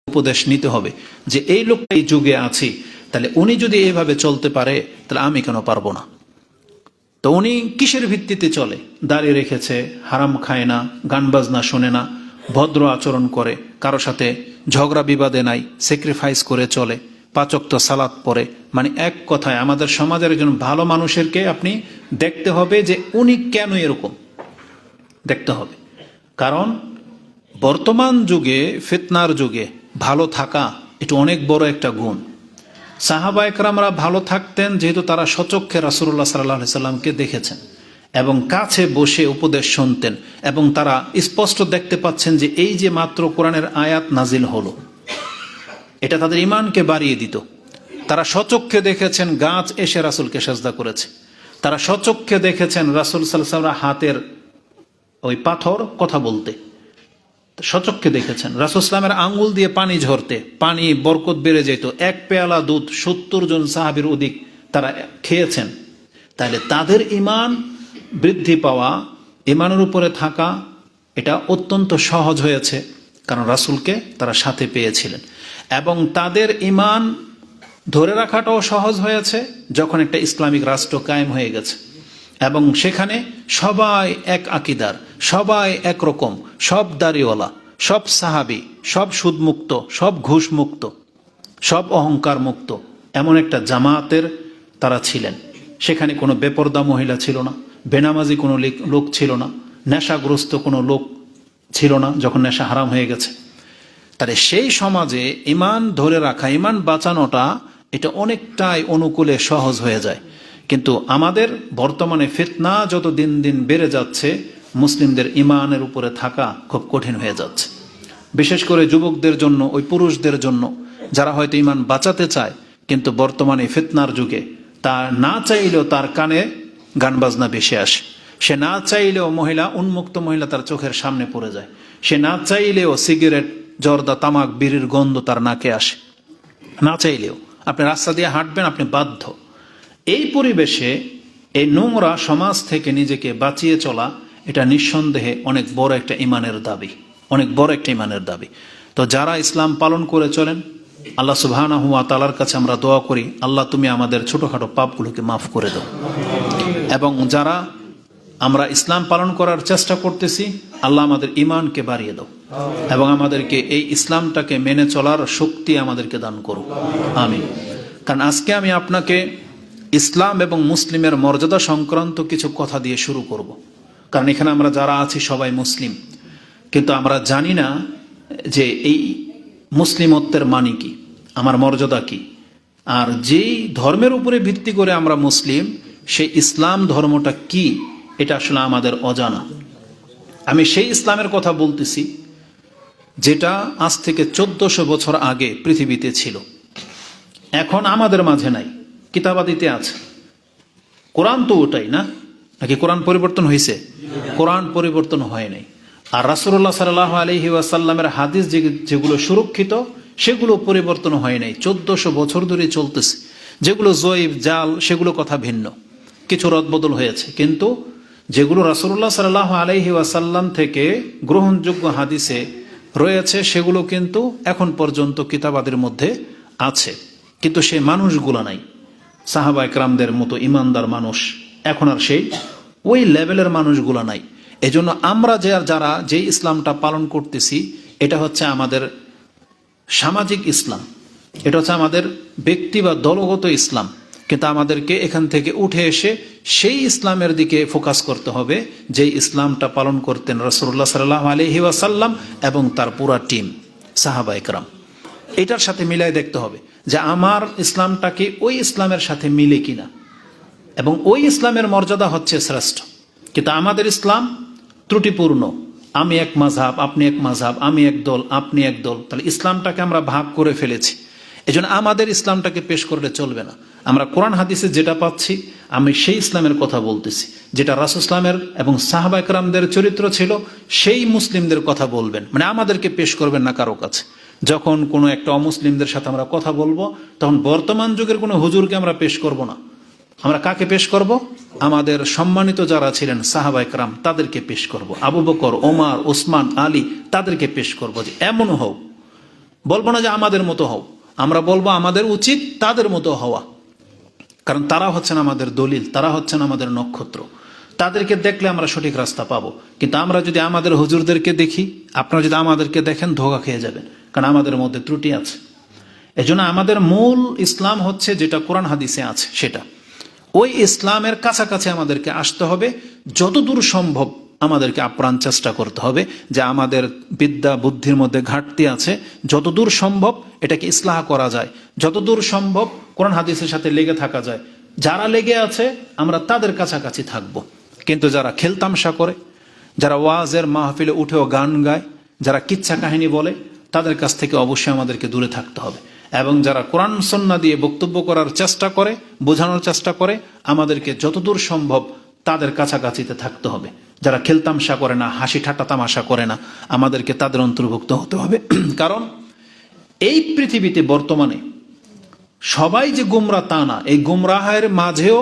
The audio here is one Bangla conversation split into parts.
উপদেশ নিতে হবে যে এই লোকটা এই যুগে আছি, তাহলে উনি যদি এইভাবে চলতে পারে তাহলে আমি কেন পারবো না। তো উনি কিসের ভিত্তিতে চলে? দাঁড়িয়ে রেখেছে, হারাম খায় না, গান বাজনা শোনে না, ভদ্র আচরণ করে, কারো সাথে ঝগড়া বিবাদে নাই, স্যাক্রিফাইস করে চলে, 5 ওয়াক্ত সালাত পড়ে। মানে এক কথায় আমাদের সমাজের একজন ভালো মানুষেরকে আপনি দেখতে হবে যে উনি কেন এরকম দেখতে হবে। কারণ বর্তমান যুগে, ফিতনার যুগে ভালো থাকা এটা অনেক বড় একটা গুণ। সাহাবা একরামরা ভালো থাকতেন যেহেতু তারা সচক্ষে রাসূলুল্লাহ সাল্লাল্লাহু আলাইহি সাল্লামকে দেখেছেন এবং কাছে বসে উপদেশ শুনতেন, এবং তারা স্পষ্ট দেখতে পাচ্ছেন যে এই যে মাত্র কোরআনের আয়াত নাজিল হলো, এটা তাদের ঈমানকে বাড়িয়ে দিত। তারা সচক্ষে দেখেছেন গাছ এসে রাসূলকে সাজদা করেছে, তারা সচক্ষে দেখেছেন রাসূল সাল্লাল্লাহু আলাইহি ওয়াসাল্লাম হাতের ওই পাথর কথা বলতে, সচক্ষে দেখেছেন রাসূল ইসলামের আঙ্গুল দিয়ে পানি ঝরতে, পানি বরকত বেড়ে যেত, 1 পেয়ালা দুধ 70 জন সাহাবীর অধিক তারা খেয়েছেন। তাহলে তাদের ঈমান বৃদ্ধি পাওয়া, ঈমানের উপরে থাকা, এটা অত্যন্ত সহজ হয়েছে কারণ রাসূলকে তারা সাথে পেয়েছিলেন। এবং তাদের ঈমান ধরে রাখাটাও সহজ হয়েছে যখন একটা ইসলামিক রাষ্ট্র কায়েম হয়ে গেছে এবং সেখানে সবাই এক আকীদার, সবাই একরকম, সব দাড়িওয়ালা, সব সাহাবী, সব সুদমুক্ত, সব ঘুষমুক্ত, সব অহংকার মুক্ত, এমন একটা জামাতের তারা ছিলেন। সেখানে কোনো বেপরদা মহিলা ছিল না, বেনামাজি কোনো লোক ছিল না, নেশাগ্রস্ত কোনো লোক ছিল না যখন নেশা হারাম হয়ে গেছে। তাহলে সেই সমাজে ঈমান ধরে রাখা, ঈমান বাঁচানোটা এটা অনেকটাই অনুকূলে সহজ হয়ে যায়। কিন্তু আমাদের বর্তমানে ফিতনা যত দিন দিন বেড়ে যাচ্ছে, মুসলিমদের ঈমানের উপরে থাকা খুব কঠিন হয়ে যাচ্ছে। বিশেষ করে যুবকদের জন্য, ওই পুরুষদের জন্য যারা হয়তো ঈমান বাঁচাতে চায় কিন্তু বর্তমানে ফিতনার যুগে তা না চাইলেও তার কানে গান বাজনা ভেসে আসে, সে না চাইলেও মহিলা, উন্মুক্ত মহিলা তার চোখের সামনে পড়ে যায়, সে না চাইলেও সিগারেট, জর্দা, তামাক, বিড়ির গন্ধ তার নাকে আসে, না চাইলেও। আপনি রাস্তা দিয়ে হাঁটবেন, আপনি বাধ্য। এই পরিবেশে এই নোংরা সমাজ থেকে নিজেকে বাঁচিয়ে চলা এটা নিঃসন্দেহে অনেক বড় একটা ঈমানের দাবি, অনেক বড় একটা ঈমানের দাবি। তো যারা ইসলাম পালন করে চলেন, আল্লাহ সুবহানাহু ওয়া তাআলার কাছে আমরা দোয়া করি, আল্লাহ তুমি আমাদের ছোটখাটো পাপগুলোকে মাফ করে দাও। এবং যারা আমরা ইসলাম পালন করার চেষ্টা করতেছি, আল্লাহ আমাদের ঈমানকে বাড়িয়ে দাও এবং আমাদেরকে এই ইসলামটাকে মেনে চলার শক্তি আমাদেরকে দান করো, আমিন। কারণ আজকে আমি আপনাকে ইসলাম এবং মুসলিমের মর্যাদা সংক্রান্ত কিছু কথা দিয়ে শুরু করব। কারণ এখানে আমরা যারা আছি সবাই মুসলিম, কিন্তু আমরা জানি না যে এই মুসলিমত্বের মানে কি, আমার মর্যাদা কি। আর যেই ধর্মের উপরে ভিত্তি করে আমরা মুসলিম, সেই ইসলাম ধর্মটা কি এটা আসলে আমাদের অজানা। আমি সেই ইসলামের কথা বলতেছি যেটা আজ থেকে 1400 বছর আগে পৃথিবীতে ছিল, এখন আমাদের মাঝে নাই, কিতাবাদিতে আছে। কোরআন তো ওটাই না, নাকি কোরআন পরিবর্তন হয়েছে? কোরআন পরিবর্তন হয় নাই। আর রাসূলুল্লাহ সাল্লাল্লাহু আলাইহি ওয়াসাল্লামের হাদিস যেগুলো সুরক্ষিত সেগুলো পরিবর্তন হয় নাই, 1400 বছর ধরে চলতেছে। যেগুলো জয়ীফ, জাল, সেগুলো কথা ভিন্ন, কিছু রদবদল হয়েছে, কিন্তু যেগুলো রাসূলুল্লাহ সাল্লাল্লাহু আলাইহি ওয়াসাল্লাম থেকে গ্রহণযোগ্য হাদিসে রয়েছে সেগুলো কিন্তু এখন পর্যন্ত কিতাবাদের মধ্যে আছে। কিন্তু সেই মানুষগুলো নাই, সাহাবা একরামদের মতো ইমানদার মানুষ এখন আর সেই ওই লেভেলের মানুষগুলো নাই। এজন্য আমরা যারা যে ইসলামটা পালন করতেছি এটা হচ্ছে আমাদের সামাজিক ইসলাম, এটা হচ্ছে আমাদের ব্যক্তি বা দলগত ইসলাম। কিন্তু আমাদেরকে এখান থেকে উঠে এসে সেই ইসলামের দিকে ফোকাস করতে হবে যে ইসলামটা পালন করতেন রাসূলুল্লাহ সাল্লাল্লাহু আলাইহি ওয়াসাল্লাম এবং তার পুরা টিম সাহাবা একরাম। এটার সাথে মিলাই দেখতে হবে যে আমার ইসলামটাকে ওই ইসলামের সাথে মিলে কিনা, এবং ওই ইসলামের মর্যাদা হচ্ছে শ্রেষ্ঠ। কিন্তু আমাদের ইসলাম ত্রুটিপূর্ণ, আমি এক মাযহাব, আপনি এক মাযহাব, আমি এক দল, আপনি এক দল, তাহলে ইসলামটাকে আমরা ভাগ করে ফেলেছি। এজন্য আমাদের ইসলামটাকে পেশ করলে চলবে না। আমরা কোরআন হাদিসে যেটা পাচ্ছি আমি সেই ইসলামের কথা বলতেছি, যেটা রাসূল ইসলামের এবং সাহাবা একরামদের চরিত্র ছিল, সেই মুসলিমদের কথা বলবেন, মানে আমাদেরকে পেশ করবেন না কারো কাছে। যখন কোনো একটা অমুসলিমদের সাথে আমরা কথা বলবো তখন বর্তমান যুগের কোনো হুজুরকে আমরা পেশ করব না। আমরা কাকে পেশ করব? আমাদের সম্মানিত যারা ছিলেন সাহাবা একরাম তাদেরকে পেশ করব, আবু বকর, ওমর, ওসমান, আলী, তাদেরকে পেশ করব যে এমন হোক বলবো না যে আমাদের মতো হও, আমরা বলবো আমাদের উচিত তাদের মতো হওয়া, কারণ তারা হচ্ছেন আমাদের দলিল, তারা হচ্ছেন আমাদের নক্ষত্র। তাদেরকে দেখলে আমরা সঠিক রাস্তা পাবো। কিন্তু আমরা যদি আমাদের হুজুরদেরকে দেখি, আপনারা যদি আমাদেরকে দেখেন, ধোঁকা খেয়ে যাবেন, কারণ আমাদের মধ্যে ত্রুটি আছে। এজন্য আমাদের মূল ইসলাম হচ্ছে যেটা কোরআন হাদিসে আছে সেটা, ওই ইসলামের কাছাকাছি আমাদেরকে আসতে হবে। যতদূর সম্ভব আমাদেরকে আপ্রাণ চেষ্টা করতে হবে যে আমাদের বিদ্যা বুদ্ধির মধ্যে ঘাটতি আছে, যতদূর সম্ভব এটাকে ইসলাহ করা যায়, যতদূর সম্ভব কোরআন হাদিসের সাথে লেগে থাকা যায়। যারা লেগে আছে আমরা তাদের কাছাকাছি থাকব। কিন্তু যারা খেলতামশা করে, যারা ওয়াজের মাহফিলে উঠেও গান গায়, যারা কিচ্ছা কাহিনী বলে, তাদের কাছ থেকে অবশ্যই আমাদেরকে দূরে থাকতে হবে। এবং যারা কোরআন সুন্নাহ দিয়ে বক্তব্য করার চেষ্টা করে, বোঝানোর চেষ্টা করে, আমাদেরকে যতদূর সম্ভব তাদের কাছাকাছিতে থাকতে হবে। যারা খেলতামশা করে না, হাসি ঠাট্টা তামাশা করে না, আমাদেরকে তাদের অন্তর্ভুক্ত হতে হবে। কারণ এই পৃথিবীতে বর্তমানে সবাই যে গুমরা তা না, এই গুমরাহের মাঝেও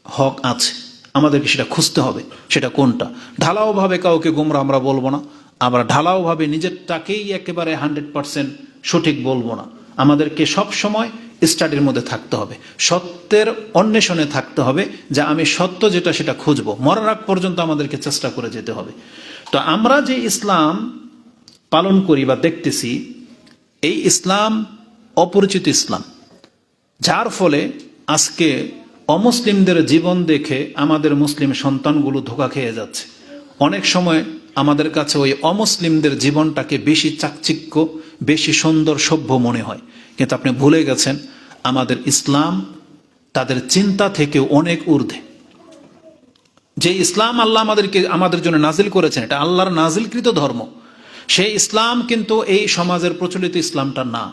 হক আছে, আমাদেরকে সেটা খুঁজতে হবে। সেটা কোনটা? ঢালাওভাবে কাউকে গুমরা আমরা বলবো না, আমরা ঢালাওভাবে নিজেরটাকেই একেবারে 100% সঠিক বলবো না। আমাদেরকে সব সময় স্টাডির মধ্যে থাকতে হবে, সত্যের অন্বেষণে থাকতে হবে, যে আমি সত্য যেটা সেটা খুঁজবো। মরার আগ পর্যন্ত আমাদেরকে চেষ্টা করে যেতে হবে। তো আমরা যে ইসলাম পালন করি বা দেখতেছি, এই ইসলাম অপরিচিত ইসলাম, যার ফলে আজকে অমুসলিমদের জীবন দেখে আমাদের মুসলিম সন্তানগুলো ধোঁকা খেয়ে যাচ্ছে। অনেক সময় আমাদের কাছে ওই অমুসলিমদের জীবনটাকে বেশি চাকচিক্য, বেশি সুন্দর, সভ্য মনে হয়। কিন্তু আপনি ভুলে গেছেন আমাদের ইসলাম তাদের চিন্তা থেকে অনেক ঊর্ধ্বে। যে ইসলাম আল্লাহ আমাদের জন্য নাজিল করেছেন, এটা আল্লাহর নাজিলকৃত ধর্ম। সেই ইসলাম কিন্তু এই সমাজের প্রচলিত ইসলামটা না।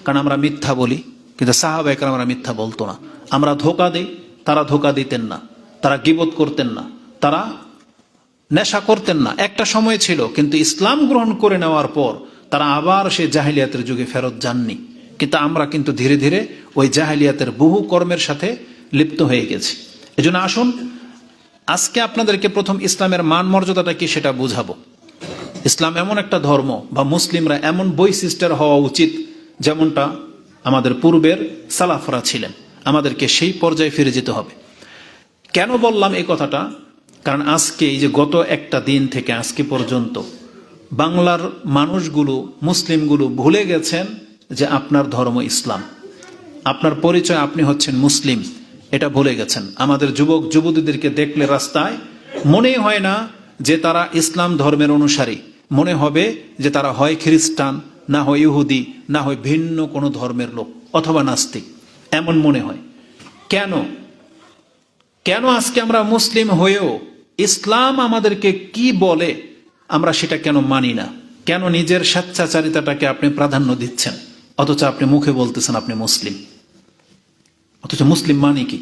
কারণ আমরা মিথ্যা বলি, কিন্তু সাহাবায়ে কেরামরা মিথ্যা বলতো না। আমরা ধোঁকা দিই, তারা ধোঁকা দিতেন না। তারা গীবত করতেন না, তারা নেশা করতেন না। একটা সময় ছিল, কিন্তু ইসলাম গ্রহণ করে নেওয়ার পর তারা আবার সেই জাহিলিয়াতের যুগে ফেরত যাননি। কিন্তু আমরা কিন্তু ধীরে ধীরে ওই জাহিলিয়াতের বহু কর্মের সাথে লিপ্ত হয়ে গেছি। এজন্য আসুন আজকে আপনাদেরকে প্রথম ইসলামের মান মর্যাদাটা কি সেটা বুঝাবো। ইসলাম এমন একটা ধর্ম, বা মুসলিমরা এমন বৈশিষ্ট্যের হওয়া উচিত যেমনটা আমাদের পূর্বের সালাফরা ছিলেন। আমাদেরকে সেই পর্যায়ে ফিরে যেতে হবে। কেন বললাম এই কথাটা? কারণ আজকে এই যে গত একটা দিন থেকে আজকে পর্যন্ত বাংলার মানুষগুলো, মুসলিমগুলো ভুলে গেছেন যে আপনার ধর্ম ইসলাম, আপনার পরিচয় আপনি হচ্ছেন মুসলিম, এটা ভুলে গেছেন। আমাদের যুবক যুবতীদেরকে দেখলে রাস্তায় মনে হয় না যে তারা ইসলাম ধর্মের অনুসারী, মনে হবে যে তারা হয় খ্রিস্টান, না হয় ইহুদি, না হয় ভিন্ন কোনো ধর্মের লোক, অথবা নাস্তিক, এমন মনে হয়। কেন কেন আজকে আমরা মুসলিম হয়েও ইসলাম আমাদেরকে কি বলে আমরা সেটা কেন মানি না? কেন নিজের স্বেচ্ছাচারিতাটাকে আপনি প্রাধান্য দিচ্ছেন, অথচ আপনি মুখে বলতেছেন আপনি মুসলিম? অথচ মুসলিম মানে কি?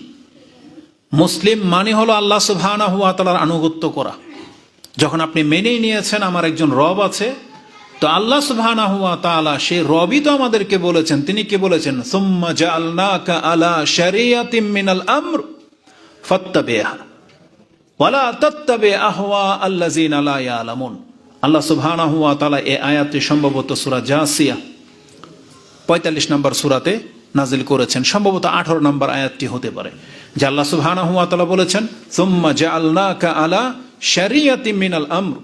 মুসলিম মানে হলো আল্লাহ সুবহানাহু ওয়া তাআলার আনুগত্য করা। যখন আপনি মেনেই নিয়েছেন আমার একজন রব আছে, তো আল্লাহ সুবহানাহু ওয়া তাআলা সেই রবই তো আমাদেরকে বলেছেন। তিনি কি বলেছেন? সুম্মা জাআলনাকা আলা শারিয়াতিম মিনাল আমর ফাত্তাবিহা ওয়ালা তাত্তাবি আহওয়া আল্লাযিনা লা ইয়ালামুন। আল্লাহ সুবহানাহু ওয়া তাআলা এই আয়াতটি সম্ভবত সূরা জাসিয়া 45 নম্বর সূরাতে নাজিল করেছেন, সম্ভবত 18 নম্বর আয়াতটি হতে পারে, যে আল্লাহ সুবহানাহু ওয়া তাআলা বলেছেন সুম্মা জাআলনাকা আলা শারিয়াতিম মিনাল আমর।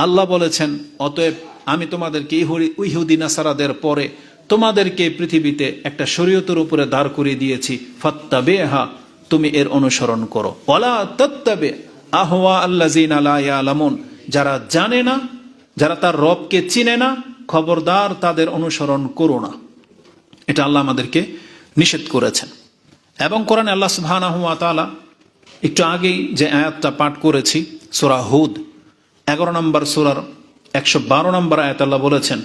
আল্লাহ বলেছেন অতএব আমি তোমাদেরকে ইহুদি নাসারাদের পরে তোমাদেরকে পৃথিবীতে একটা শরীয়তের উপরে দাঁড় করিয়ে দিয়েছি, ফাত্তাবিহা, তুমি এর অনুসরণ করো। ওয়ালা তাত্তাবি আহওয়া আল্লাযিনা লা ইয়ালামুন, যারা জানে না, যারা তার রবকে চিনে না, খবরদার তাদের অনুসরণ করো না। এটা আল্লাহ আমাদেরকে নিষেধ করেছেন। এবং কোরআনে আল্লাহ সুবহানাহু ওয়া তাআলা একটু আগেই যে আয়াতটা পাঠ করেছি সূরা হুদ 11 নম্বর সূরার 112 নম্বর আয়াত আল্লাহ বলেছেন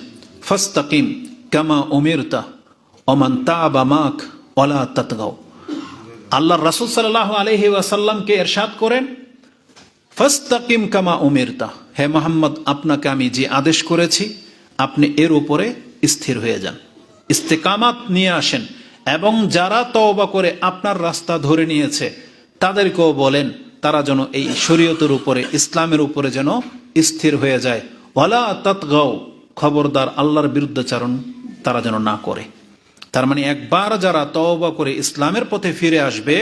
ফাস্তাকিম কামা উমিরতা ওমান তাবা মাক ওয়ালা তাতগাও। আল্লাহর রাসূল সাল্লাল্লাহু আলাইহি ওয়াসাল্লামকে ইরশাদ করেন ফাস্তাকিম কামা উমিরতা, হে মুহাম্মদ আপনাকে আমি যে আদেশ করেছি আপনি এর উপরে স্থির হয়ে যান, ইস্তেকামাত নিয়ে আসেন। এবং যারা তওবা করে আপনার রাস্তা ধরে নিয়েছে তাদেরকেও বলেন তারা যেন এই শরীয়তের উপরে, ইসলামের উপরে যেন স্থির হয়ে যায়। ওয়ালা তাতগাও, খবরদার আল্লাহর বিরুদ্ধাচারণ তারা যেন না করে। তার মানে একবার যারা তওবা করে ইসলামের পথে ফিরে আসবে,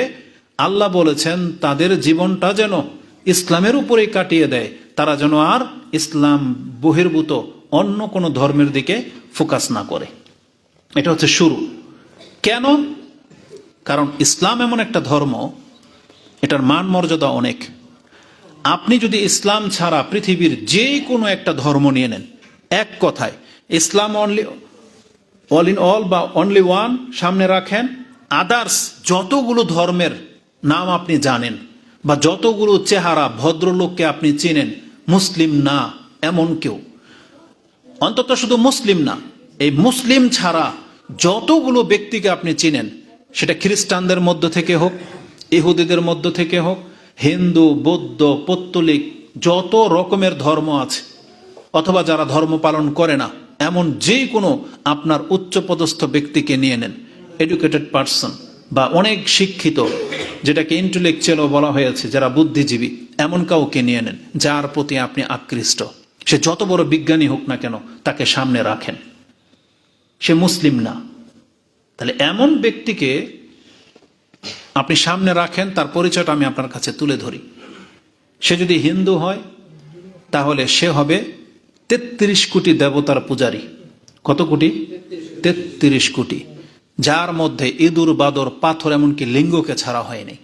আল্লাহ বলেছেন তাদের জীবনটা যেন ইসলামের উপরেই কাটিয়ে দেয়, তারা যেন আর ইসলাম বহির্ভূত অন্য কোনো ধর্মের দিকে ফোকাস না করে। এটা হচ্ছে শুরু। কেন? কারণ ইসলাম এমন একটা ধর্ম, এটার মান মর্যাদা অনেক। আপনি যদি ইসলাম ছাড়া পৃথিবীর যে কোনো একটা ধর্ম নিয়ে নেন, এক কথায় ইসলাম অনলি অল ইন অল বা অনলি ওয়ান সামনে রাখেন, আদার্স যতগুলো ধর্মের নাম আপনি জানেন বা যতগুলো চেহারা ভদ্রলোককে আপনি চিনেন, মুসলিম না এমন কেউ, অন্তত শুধু মুসলিম না, এই মুসলিম ছাড়া যতগুলো ব্যক্তিকে আপনি চিনেন, সেটা খ্রিস্টানদের মধ্য থেকে হোক, ইহুদিদের মধ্য থেকে হোক, হিন্দু, বৌদ্ধ, পৌত্তলিক, যত রকমের ধর্ম আছে, অথবা যারা ধর্ম পালন করে না, এমন যে কোনো আপনার উচ্চপদস্থ ব্যক্তিকে নিয়ে নেন, এডুকেটেড পার্সন বা অনেক শিক্ষিত, যেটাকে ইন্টেলেকচুয়ালও বলা হয়েছে, যারা বুদ্ধিজীবী, এমন কাউকে নিয়ে নেন যার প্রতি আপনি আকৃষ্ট। সে যত বড় বিজ্ঞানী হোক না কেন, তাকে সামনে রাখেন, সে মুসলিম না। তাহলে এমন ব্যক্তিকে আপনি সামনে রাখেন, তার পরিচয়টা আমি আপনার কাছে তুলে ধরি। সে যদি হিন্দু হয়, তাহলে সে হবে ৩৩ কোটি দেবতার পূজারী। কত কোটি? ৩৩ কোটি, যার মধ্যে ইঁদুর, বাদর, পাথর, এমনকি লিঙ্গকে ছাড়া হয়নি।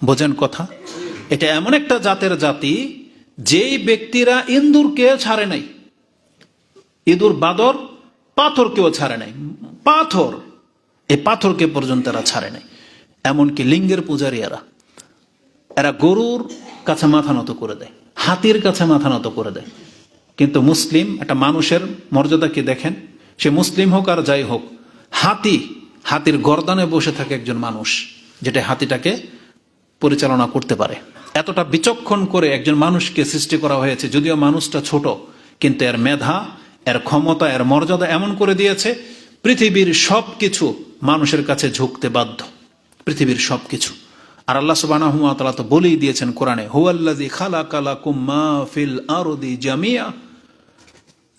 বোঝেন কথা? এটা এমন একটা জাতের জাতি, যেই ব্যক্তিরা ইন্দুরকে ছাড়ে নাই, ইঁদুর, বাদর, পাথরকেও ছাড়ে নাই। পাথর, এই পাথরকে পর্যন্ত এরা ছাড়ে নাই। এমনকি লিঙ্গের পূজারী এরা গরুর কাছে মাথা নত করে দেয়, হাতির কাছে মাথা নত করে দেয়। কিন্তু মুসলিম, একটা মানুষের মর্যাদাকে দেখেন, সে মুসলিম হোক আর যাই হোক, হাতির গর্দানে বসে থাকে একজন মানুষ, যেটা হাতিটাকে পরিচালনা করতে পারে। এতটা বিচক্ষণ করে একজন মানুষকে সৃষ্টি করা হয়েছে, যদিও মানুষটা ছোট, কিন্তু এর মেধা, এর ক্ষমতা, এর মর্যাদা এমন করে দিয়েছে, পৃথিবীর সবকিছু মানুষের কাছে ঝুঁকতে বাধ্য, পৃথিবীর সবকিছু। আর আল্লাহ সুবহানাহু ওয়া তাআলা তো বলেই দিয়েছেন কোরআনে, হুয়াল্লাযী খালাকা লাকুম মা ফিল আরদি জামিয়া।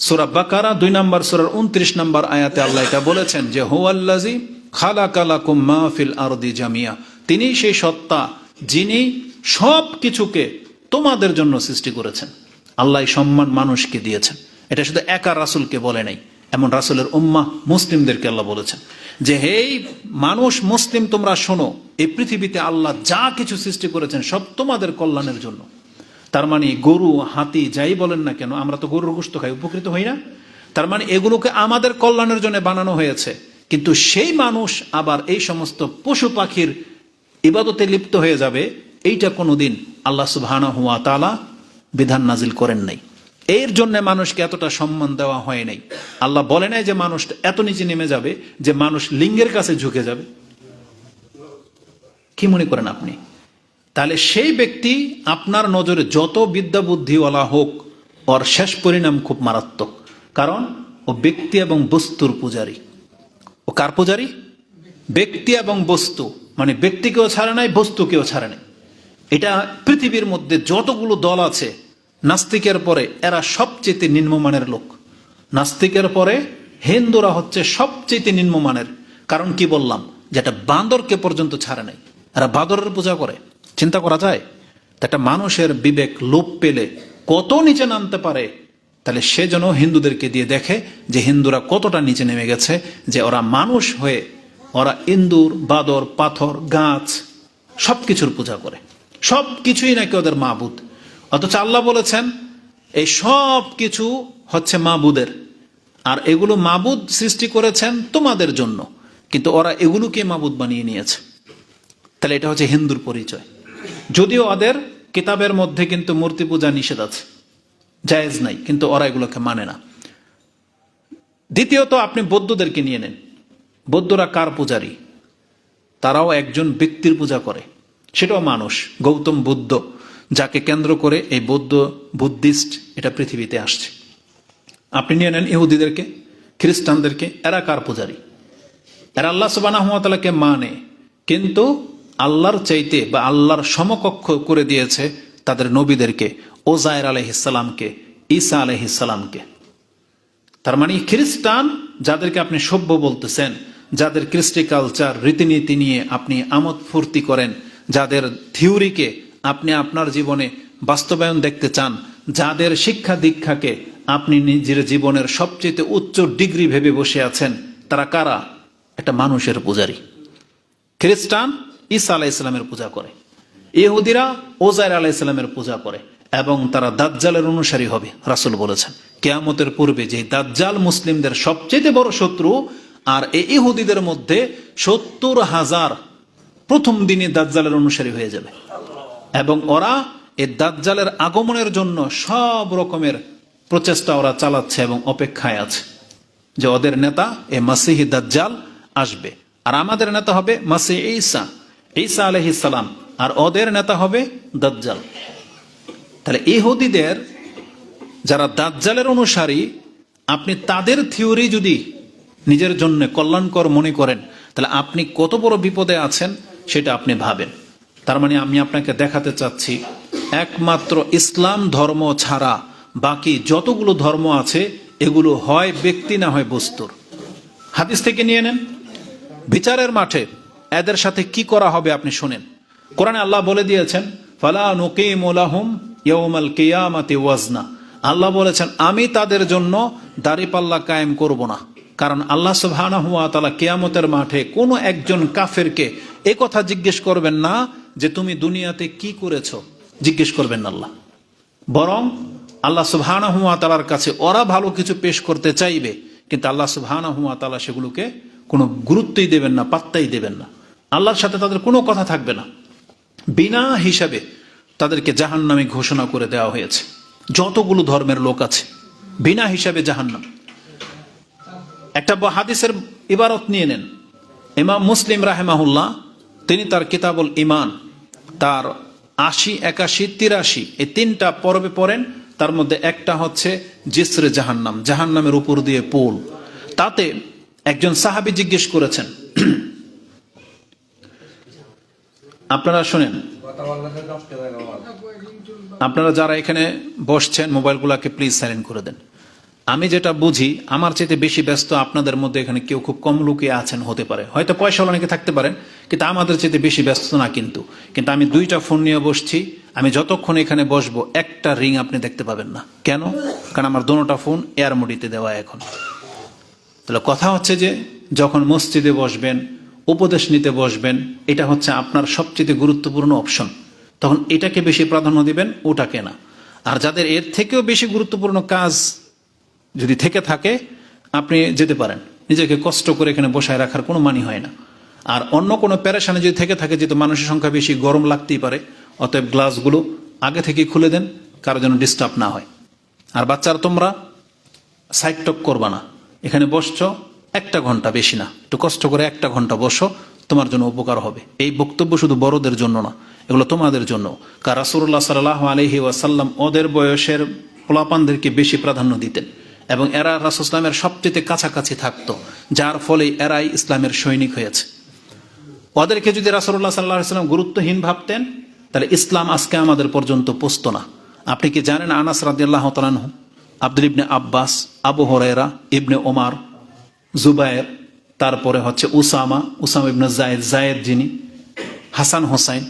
সূরা বাকারা 2 নম্বর সূরার 29 নম্বর আয়াতে আল্লাহ এটা বলেছেন যে হুয়াল্লাযী খালাকা লাকুম মা ফিল আরদি জামিয়া, তিনি সেই সত্তা যিনি সব কিছুকে তোমাদের জন্য সৃষ্টি করেছেন। আল্লাহ সম্মান মানুষকে দিয়েছেন। এটা শুধু একা রাসূলকে বলে নাই, এমন রাসূলের উম্মাহ মুসলিমদেরকে আল্লাহ বলেছেন যে হেই মানুষ, মুসলিম, তোমরা শোনো, এই পৃথিবীতে আল্লাহ যা কিছু সৃষ্টি করেছেন সব তোমাদের কল্যাণের জন্য। তার মানে গরু, হাতি, যাই বলেন না কেন, আমরা তো গরুর গোশত খাই, উপকৃত হই না? তার মানে এগুলোকে আমাদের কল্যাণের জন্য বানানো হয়েছে। কিন্তু সেই মানুষ আবার এই সমস্ত পশু পাখির ইবাদতে লিপ্ত হয়ে যাবে, এইটা কোনোদিন আল্লাহ সুবহানাহু ওয়া তাআলা বিধান নাজিল করেন নাই। এর জন্য মানুষকে এতটা সম্মান দেওয়া হয় নাই। আল্লাহ বলে নাই যে মানুষ এত নিচে নেমে যাবে যে মানুষ লিঙ্গের কাছে ঝুঁকে যাবে। কি মনে করেন আপনি? তাহলে সেই ব্যক্তি আপনার নজরে যত বিদ্যা বুদ্ধিওয়ালা হোক, ওর শেষ পরিণাম খুব মারাত্মক। কারণ ও ব্যক্তি এবং বস্তুর পূজারী। ও কার পূজারী? ব্যক্তি এবং বস্তু, মানে ব্যক্তিকেও ছাড়ে নাই, বস্তুকেও ছাড়ে নাই। এটা পৃথিবীর মধ্যে যতগুলো দল আছে, নাস্তিকের পরে এরা সবচেয়ে নিম্নমানের লোক। নাস্তিকের পরে হিন্দুরা হচ্ছে সবচেয়ে নিম্নমানের। কারণ কি বললাম, যেটা বান্দরকে পর্যন্ত ছাড়ে নাই, এরা বাদরের পূজা করে। চিন্তা করা যায়? একটা মানুষের বিবেক লোপ পেলে কত নিচে নামতে পারে। তাহলে সে যেন হিন্দুদেরকে দিয়ে দেখে যে হিন্দুরা কতটা নিচে নেমে গেছে, যে ওরা মানুষ হয়ে ওরা ইন্দুর, বাদর, পাথর, গাছ সবকিছুর পূজা করে। সবকিছুই নাকি ওদের মাবুদ। অথচ আল্লাহ বলেছেন এই সব কিছু হচ্ছে মাবুদের, আর এগুলো মাবুদ সৃষ্টি করেছেন তোমাদের জন্য, কিন্তু ওরা এগুলোকে মাবুদ বানিয়ে নিয়েছে। তাহলে এটা হচ্ছে হিন্দুর পরিচয়। যদিও ওদের কিতাবের মধ্যে কিন্তু মূর্তি পূজা নিষেধ আছে, জায়েজ নাই, কিন্তু ওরা এগুলোকে মানে না। দ্বিতীয়ত আপনি বৌদ্ধদেরকে নিয়ে নেন। বৌদ্ধরা কার পূজারী? তারাও একজন ব্যক্তির পূজা করে, সেটাও মানুষ, গৌতম বুদ্ধ, যাকে কেন্দ্র করে এই বুদ্ধিস্ট এটা পৃথিবীতে আসছে। আপনি নিয়ে নেন ইহুদিদেরকে, খ্রিস্টানদেরকে, এরা কার পূজারী? এরা আল্লাহ সুবহানাহু ওয়া তাআলাকে মানে, কিন্তু আল্লাহর চাইতে বা আল্লাহর সমকক্ষ করে দিয়েছে তাদের নবীদেরকে, ওজায়ের আলাইহিস সালামকে, ঈসা আলাইহিস সালামকে। তার মানে খ্রিস্টান যাদেরকে আপনি সভ্য বলতেছেন, যাদের কৃষ্টি কালচার রীতিনীতি নিয়ে আপনি আমোদ ফুর্তি করেন, যাদের থিওরিকে আপনি আপনার জীবনে বাস্তবায়ন দেখতে চান, যাদের শিক্ষা দীক্ষাকে আপনি নিজের জীবনের সবচেয়ে উচ্চ ডিগ্রি ভেবে বসে আছেন, তারা কারা? একটা মানুষের পূজারী। খ্রিস্টান ঈসা আলাইহিস সালামের পূজা করে, ইহুদিরা ওজাইর আলাইহিস সালামের পূজা করে, এবং তারা দাজ্জালের অনুসারী হবে। রাসূল বলেছেন কিয়ামতের পূর্বে যে দাজ্জাল মুসলিমদের সবচেয়ে বড় শত্রু, আর এই ইহুদিদের মধ্যে 70,000 প্রথম দিনে দাজ্জালের অনুসারী হয়ে যাবে, এবং ওরা এই দাজ্জালের আগমনের জন্য সব রকমের প্রচেষ্টা ওরা চালাচ্ছে এবং অপেক্ষায় আছে যে ওদের নেতা এ মাসিহি দাজ্জাল আসবে, আর আমাদের নেতা হবে মাসিহ ঈসা আলাইহিস সালাম, আর ওদের নেতা হবে দাজ্জাল। তাহলে ইহুদিদের যারা দাজ্জালের অনুসারী, আপনি তাদের থিওরি যদি নিজের জন্য কল্যাণকর মনে করেন, তাহলে আপনি কত বড় বিপদে আছেন সেটা আপনি ভাবেন। তার মানে আমি আপনাকে দেখাতে চাচ্ছি, একমাত্র ইসলাম ধর্ম ছাড়া বাকি যতগুলো ধর্ম আছে এগুলো হয় ব্যক্তি না হয় বস্তুর। হাদিস থেকে নিয়ে নেন। বিচারের মাঠে এদের সাথে কি করা হবে আপনি শুনেন। কোরআনে আল্লাহ বলে দিয়েছেন, ফালা নুকিমু লাহুম ইয়াউমাল কিয়ামাতি ওয়াজনা। আল্লাহ বলেছেন আমি তাদের জন্য দাঁড়িপাল্লা কায়েম করব না, কারণ আল্লাহ সুবহানাহু ওয়া তাআলা কিয়ামতের মাঠে কোনো একজন কাফেরকে এ কথা জিজ্ঞেস করবেন না যে তুমি দুনিয়াতে কি করেছো, জিজ্ঞেস করবেন না আল্লাহ। বরং আল্লাহ সুবহানাহু ওয়া তাআলার কাছে ওরা ভালো কিছু পেশ করতে চাইবে, কিন্তু আল্লাহ সুবহানাহু ওয়া তাআলা সেগুলোকে কোনো গুরুত্বই দেবেন না, পাত্তাই দেবেন না। আল্লাহর সাথে তাদের কোনো কথা থাকবে না। বিনা হিসাবে তাদেরকে জাহান্নামে ঘোষণা করে দেওয়া হয়েছে। যতগুলো ধর্মের লোক আছে বিনা হিসাবে জাহান্নাম। একটা হাদিসের ইবারত নিয়ে নেন। ইমাম মুসলিম রাহিমাহুল্লাহ তিনি তার কিতাবুল ঈমান তার 80, 81, 83 এই 3টা পর্বে পড়েন। তার মধ্যে একটা হচ্ছে জিসরে জাহান্নাম, জাহান্নামের উপর দিয়ে পুল। তাতে একজন সাহাবী জিজ্ঞেস করেছেন, আপনারা শুনেন, আপনারা যারা এখানে বসছেন মোবাইলগুলোকে প্লিজ সাইলেন্ট করে দেন। আমি যেটা বুঝি, আমার চাইতে বেশি ব্যস্ত আপনাদের মধ্যে এখানে কেউ খুব কম লুকিয়ে আছেন হতে পারে, হয়তো পয়সা অনেকে থাকতে পারেন, কিন্তু আমাদের চাইতে বেশি ব্যস্ত না। কিন্তু আমি 2টা ফোন নিয়ে বসছি। আমি যতক্ষণ এখানে বসবো একটা রিং আপনি দেখতে পাবেন না। কেন? কারণ আমার দোনোটা ফোন এয়ার মোডিতে দেওয়া এখন। তাহলে কথা হচ্ছে যে যখন মসজিদে বসবেন, উপদেশ নিতে বসবেন, এটা হচ্ছে আপনার সবচেয়ে গুরুত্বপূর্ণ অপশন, তখন এটাকে বেশি প্রাধান্য দিবেন, ওটাকে না। আর যাদের এর থেকেও বেশি গুরুত্বপূর্ণ কাজ যদি থেকে থাকে, আপনি যেতে পারেন। নিজেকে কষ্ট করে এখানে বসায় রাখার কোনো মানি হয় না। আর অন্য কোনো প্যারেশানে যদি থেকে থাকে, যেহেতু মানুষের সংখ্যা বেশি, গরম লাগতেই পারে, অতএব গ্লাসগুলো আগে থেকে খুলে দেন, কারো যেন ডিস্টার্ব না হয়। আর বাচ্চারা তোমরা সাইড টক করবা না, এখানে বসছো 1 ঘন্টা, বেশি না, একটু কষ্ট করে 1 ঘন্টা বসো, তোমার জন্য উপকার হবে। এই বক্তব্য শুধু বড়দের জন্য না, এগুলো তোমাদের জন্য। কারণ রাসূলুল্লাহ সাল্লাল্লাহু আলাইহি ওয়াসাল্লাম ওদের বয়সের পোলাপানদেরকে বেশি প্রাধান্য দিতেন, এবং এরা রাসূল ইসলামের সবচেয়ে কাছাকাছি থাকতো, যার ফলে এরাই ইসলামের সৈনিক হয়েছে। ওদেরকে যদি রাসূলুল্লাহ সাল্লাল্লাহু আলাইহি ওয়াসাল্লাম গুরুত্বহীন ভাবতেন, তাহলে ইসলাম আজকে আমাদের পর্যন্ত পৌঁছতো না। আপনি কি জানেন আনাস রাদিয়াল্লাহু তাআলা আনহু, আব্দুল ইবনে আব্বাস, আবু হুরায়রা, ইবনে ওমর, জুবায়ের, তারপরে হচ্ছে উসামা ইবনে জায়েদ যিনি, হাসান হোসাইন,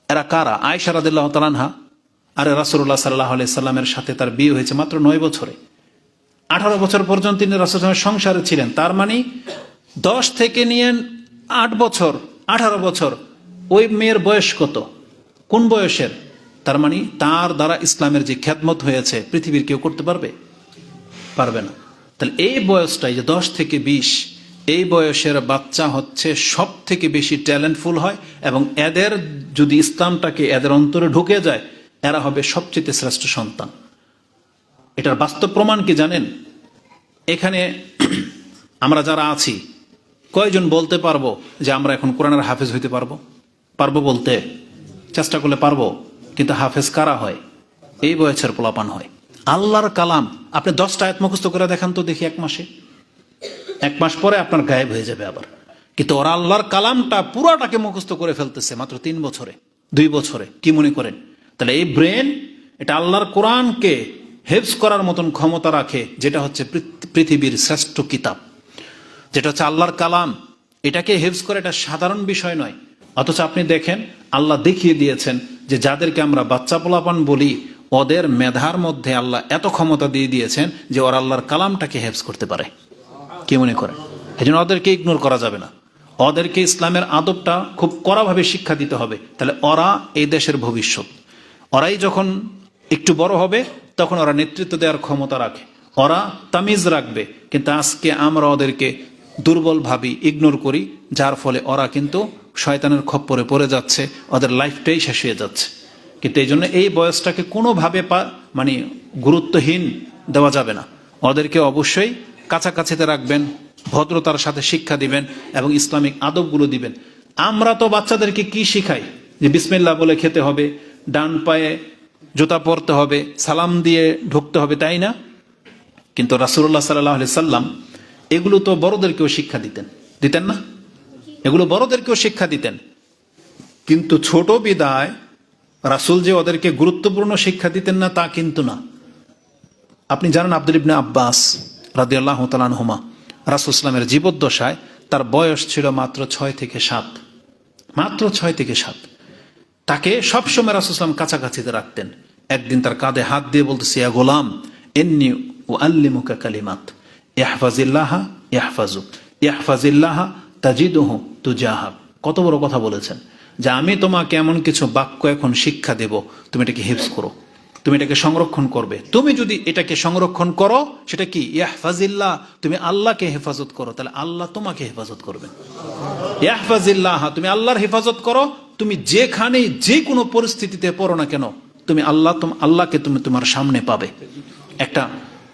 এরা কারা? আয়েশা রাদিয়াল্লাহু তাআলা আনহা। আরে রাসূলুল্লাহ সাল্লাল্লাহু আলাইহি সাল্লামের সাথে তার বিয়ে হয়েছে মাত্র 9 বছরে। 18 বছর পর্যন্ত তিনি রাসূলের সংসারে ছিলেন। তার মানে 10 থেকে নিয়ে 8 বছর, 18 বছর, ওই মেয়ের বয়স কত? কোন বয়সের? তার মানে তার দ্বারা ইসলামের যে খেদমত হয়েছে পৃথিবীর কেউ করতে পারবে না। তাহলে এই বয়সটাই যে 10 থেকে 20, এই বয়সের বাচ্চা হচ্ছে সব থেকে বেশি ট্যালেন্টফুল হয়, এবং এদের যদি ইসলামটাকে এদের অন্তরে ঢুকে যায়, এরা হবে সবচেয়ে শ্রেষ্ঠ সন্তান। এটার বাস্তব প্রমাণ কি জানেন? এখানে আমরা যারা আছি, কয়জন বলতে পারবো যে আমরা এখন কোরআনের হাফেজ হইতে পারবো? বলতে চেষ্টা করলে পারবো, কিন্তু হাফেজ কারা হয়? এই বয়সের পোলাপান হয়। আল্লাহর কালাম আপনি 10টা আয়াত মুখস্থ করে দেখান তো দেখি, 1 মাসে। 1 মাস পরে আপনার গায়েব হয়ে যাবে আবার। কিন্তু ওরা আল্লাহর কালামটা পুরাটাকে মুখস্থ করে ফেলতেছে মাত্র 3 বছরে, 2 বছরে। কি মনে করেন? তাহলে এই ব্রেন, এটা আল্লাহর কোরআনকে হেফজ করার মতন ক্ষমতা রাখে, যেটা হচ্ছে পৃথিবীর শ্রেষ্ঠ কিতাব, যেটা হচ্ছে আল্লাহর কালাম, এটাকে হেফজ করা এটা সাধারণ বিষয় নয়। অথচ আপনি দেখেন আল্লাহ দেখিয়ে দিয়েছেন যে যাদেরকে আমরা বাচ্চা পোলাপান বলি, ওদের মেধার মধ্যে আল্লাহ এত ক্ষমতা দিয়ে দিয়েছেন যে ওরা আল্লাহর কালামটাকে হেফজ করতে পারে। কি মনে করেন? এই জন্য ওদেরকে ইগনোর করা যাবে না, ওদেরকে ইসলামের আদবটা খুব কড়াভাবে শিক্ষা দিতে হবে। তাহলে ওরা এই দেশের ভবিষ্যৎ, ওরাই যখন একটু বড় হবে তখন ওরা নেতৃত্ব দেওয়ার ক্ষমতা রাখে, ওরা তামিজ রাখবে। কিন্তু আজকে আমরা ওদেরকে দুর্বল ভাবি, ইগনোর করি, যার ফলে ওরা কিন্তু শয়তানের খপ্পরে পড়ে যাচ্ছে, ওদের লাইফটাই শেষ হয়ে যাচ্ছে। কিন্তু এই জন্য এই বয়সটাকে কোনোভাবে মানে গুরুত্বহীন দেওয়া যাবে না, ওদেরকে অবশ্যই কাছাকাছিতে রাখবেন, ভদ্রতার সাথে শিক্ষা দিবেন এবং ইসলামিক আদবগুলো দিবেন। আমরা তো বাচ্চাদেরকে কি শিখাই যে বিসমিল্লাহ বলে খেতে হবে, ডান পায়ে জুতা পরতে হবে, সালাম দিয়ে ঢুকতে হবে, তাই না? কিন্তু রাসূলুল্লাহ সাল্লাল্লাহু আলাইহি সাল্লাম এগুলো তো বড়দেরকেও শিক্ষা দিতেন না? এগুলো বড়দেরকেও শিক্ষা দিতেন। কিন্তু ছোট বিদায় রাসূল যে ওদেরকে গুরুত্বপূর্ণ শিক্ষা দিতেন না তা কিন্তু না। আপনি জানেন আব্দুল ইবনে আব্বাস রাদিয়াল্লাহু তাআলা আনহুমা রাসূল ইসলামের জীবদ্দশায় তার বয়স ছিল মাত্র 6 থেকে 7, মাত্র 6 থেকে 7। তাকে সবসময় রাসূল ইসলাম কাছাকাছিতে রাখতেন। একদিন তার কাঁধে হাত দিয়ে বলতেছে, ইয়া গোলাম ইন্নী উআল্লিমুকা কালিমাত ইহফাজিল্লাহা ইহফাজুক ইহফাজিল্লাহা তাজিদুহু তুজাহাক। কত বড় কথা বলেছেন যে আমি তোমাকে এমন কিছু বাক্য এখন শিক্ষা দেব, তুমি এটাকে হিফজ করো, তুমি এটাকে সংরক্ষণ করবে। তুমি যদি এটাকে সংরক্ষণ করো, সেটা কি? ইহফাজিল্লাহ, তুমি আল্লাহকে হেফাজত করো, তাহলে আল্লাহ তোমাকে হেফাজত করবেন। ইহফাজিল্লাহ, তুমি আল্লাহর হেফাজত করো, তুমি যেখানেই যে কোনো পরিস্থিতিতে পড়ো না কেন, তুমি আল্লাহকে তুমি তোমার সামনে পাবে। একটা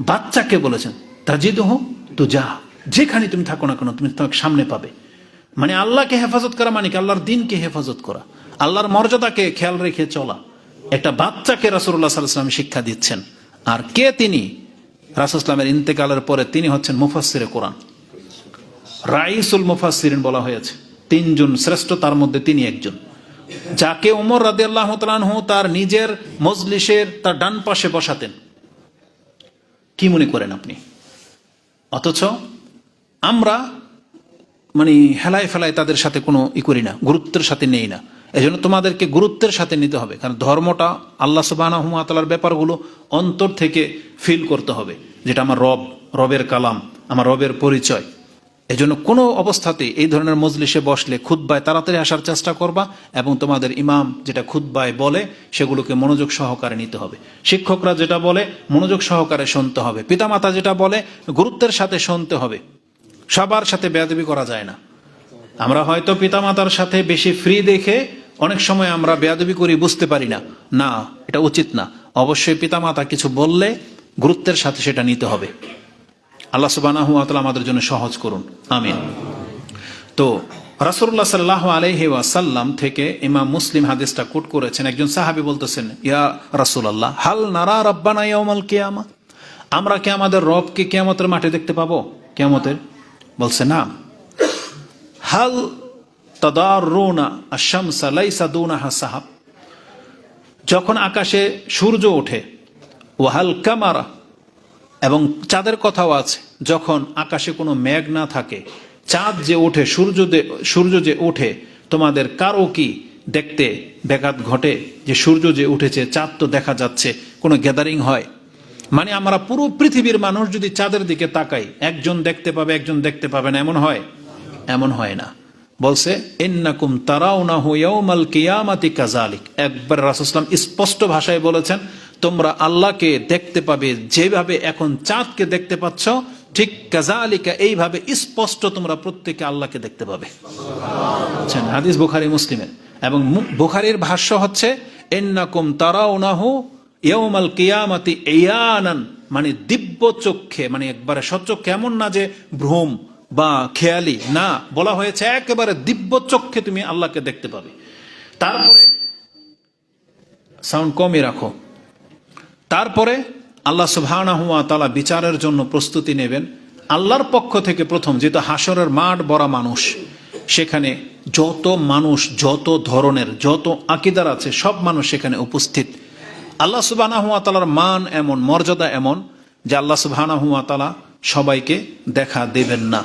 বাচ্চাকে বলেছেন তাজিদুহু তুজাহাক, যেখানে তুমি থাকো না কেন তুমি তোমাকে সামনে পাবে। মানে আল্লাহকে হেফাজত করা মানে কি? আল্লাহর দ্বীনকে হেফাজত করা, আল্লাহর মর্যাদাকে খেয়াল রেখে চলা। একটা বাচ্চাকে রাসূলুল্লাহ সাল্লাল্লাহু আলাইহি ওয়াসাল্লাম শিক্ষা দিচ্ছেন। আর কে তিনি? রাসূল ইসলামের ইন্তেকালের পরে তিনি হচ্ছেন মুফাসসিরে কোরআন, রাইসুল মুফাসসিরিন বলা হয়েছে। 3 জন শ্রেষ্ঠ, তার মধ্যে তিনি একজন, যাকে ওমর রাদিয়াল্লাহু তাআলা আনহু তার নিজের মজলিসের তার ডান পাশে বসাতেন। কি মনে করেন আপনি? অথচ আমরা মানে হেলায় ফেলায় তাদের সাথে কোনো করি না, গুরুত্বের সাথে নেই না। এই জন্য তোমাদেরকে গুরুত্বের সাথে নিতে হবে, কারণ ধর্মটা আল্লাহ সুবহানাহু ওয়া তাআলার ব্যাপারগুলো অন্তর থেকে ফিল করতে হবে, যেটা আমার রবের কালাম, আমার রবের পরিচয়। এই জন্য কোনো অবস্থাতেই এই ধরনের মজলিসে বসলে খুতবায় তাড়াতাড়ি আসার চেষ্টা করবা এবং তোমাদের ইমাম যেটা খুতবায় বলে সেগুলোকে মনোযোগ সহকারে নিতে হবে। শিক্ষকরা যেটা বলে মনোযোগ সহকারে শুনতে হবে, পিতামাতা যেটা বলে গুরুত্বের সাথে শুনতে হবে। সবার সাথে বেয়াদবি করা যায় না। আমরা হয়তো পিতামাতার সাথে বেশি ফ্রি দেখে অনেক সময় আমরা বেয়াদবি করি, বুঝতে পারি না, না এটা উচিত না। অবশ্যই পিতামাতা কিছু বললে গুরুত্বের সাথে সেটা নিতে হবে। আল্লাহ সুবহানাহু ওয়া তাআলা আমাদের জন্য সহজ করুন, আমিন। তো রাসূলুল্লাহ সাল্লাল্লাহু আলাইহি ওয়াসাল্লাম থেকে ইমাম মুসলিম হাদিসটা কোট করেছেন। একজন সাহাবী বলতেছেন, ইয়া রাসূলুল্লাহ হাল নারা রাব্বানা ইয়াউমাল কিয়ামা, আমরা কি আমাদের রবকে কিয়ামতের মাঠে দেখতে পাবো? কিয়ামতের? বলছে না। হাল তাদারুনা আশ-শামসা লাইসা দুনাহা সাহাব, যখন আকাশে সূর্য ওঠে, ওয়াহাল কামারা, এবং চাঁদের কথাও আছে, যখন আকাশে কোনো মেঘ না থাকে, চাঁদ যে ওঠে, সূর্য যে ওঠে, তোমাদের কারো কি দেখতে ব্যাঘাত ঘটে যে সূর্য যে উঠেছে, চাঁদ তো দেখা যাচ্ছে, কোনো গ্যাদারিং হয়? মানে আমরা পুরো পৃথিবীর মানুষ যদি চাঁদের দিকে তাকাই, একজন দেখতে পাবে একজন দেখতে পাবে না, এমন হয়? এমন হয় না। বলছে ইন্নাকুম তারাউনাহু ইয়াউমাল কিয়ামাতি কাযালিক। একবার রাসূল সাল্লাল্লাহু আলাইহি ওয়াসাল্লাম স্পষ্ট ভাষায় বলেছেন, তোমরা আল্লাহকে দেখতে পাবে যেভাবে এখন চাঁদকে দেখতে পাচ্ছ, ঠিক কাযালিকা, এইভাবে স্পষ্ট তোমরা প্রত্যেকে আল্লাহকে দেখতে পাবে। আচ্ছা, হাদিস বুখারী মুসলিমের, এবং বুখারীর ভাষ্য হচ্ছে ইন্নাকুম তারাউনাহু ইয়াউমাল কিয়ামাতি ইয়ানান, মানে দিব্য চক্ষে, মানে একবারে সচক্ষে, এমন না যে ভ্রম বা খেয়ালি, না, বলা হয়েছে একেবারে দিব্য চক্ষে তুমি আল্লাহকে দেখতে পাবে। তারপরে সাউন্ড কমই রাখো। তারপরে আল্লাহ সুবহানাহু ওয়া তাআলা বিচারের জন্য প্রস্তুতি নেবেন আল্লাহর পক্ষ থেকে। প্রথম যেহেতু হাসরের মাঠ বড় মানুষ, সেখানে যত মানুষ, যত ধরনের, যত আকীদার আছে, সব মানুষ সেখানে উপস্থিত। আল্লাহ সুবহানাহু ওয়া তাআলার মান এমন, মর্যাদা এমন যে আল্লাহ সুবহানাহু ওয়া তাআলা সবাইকে দেখা দেবেন না।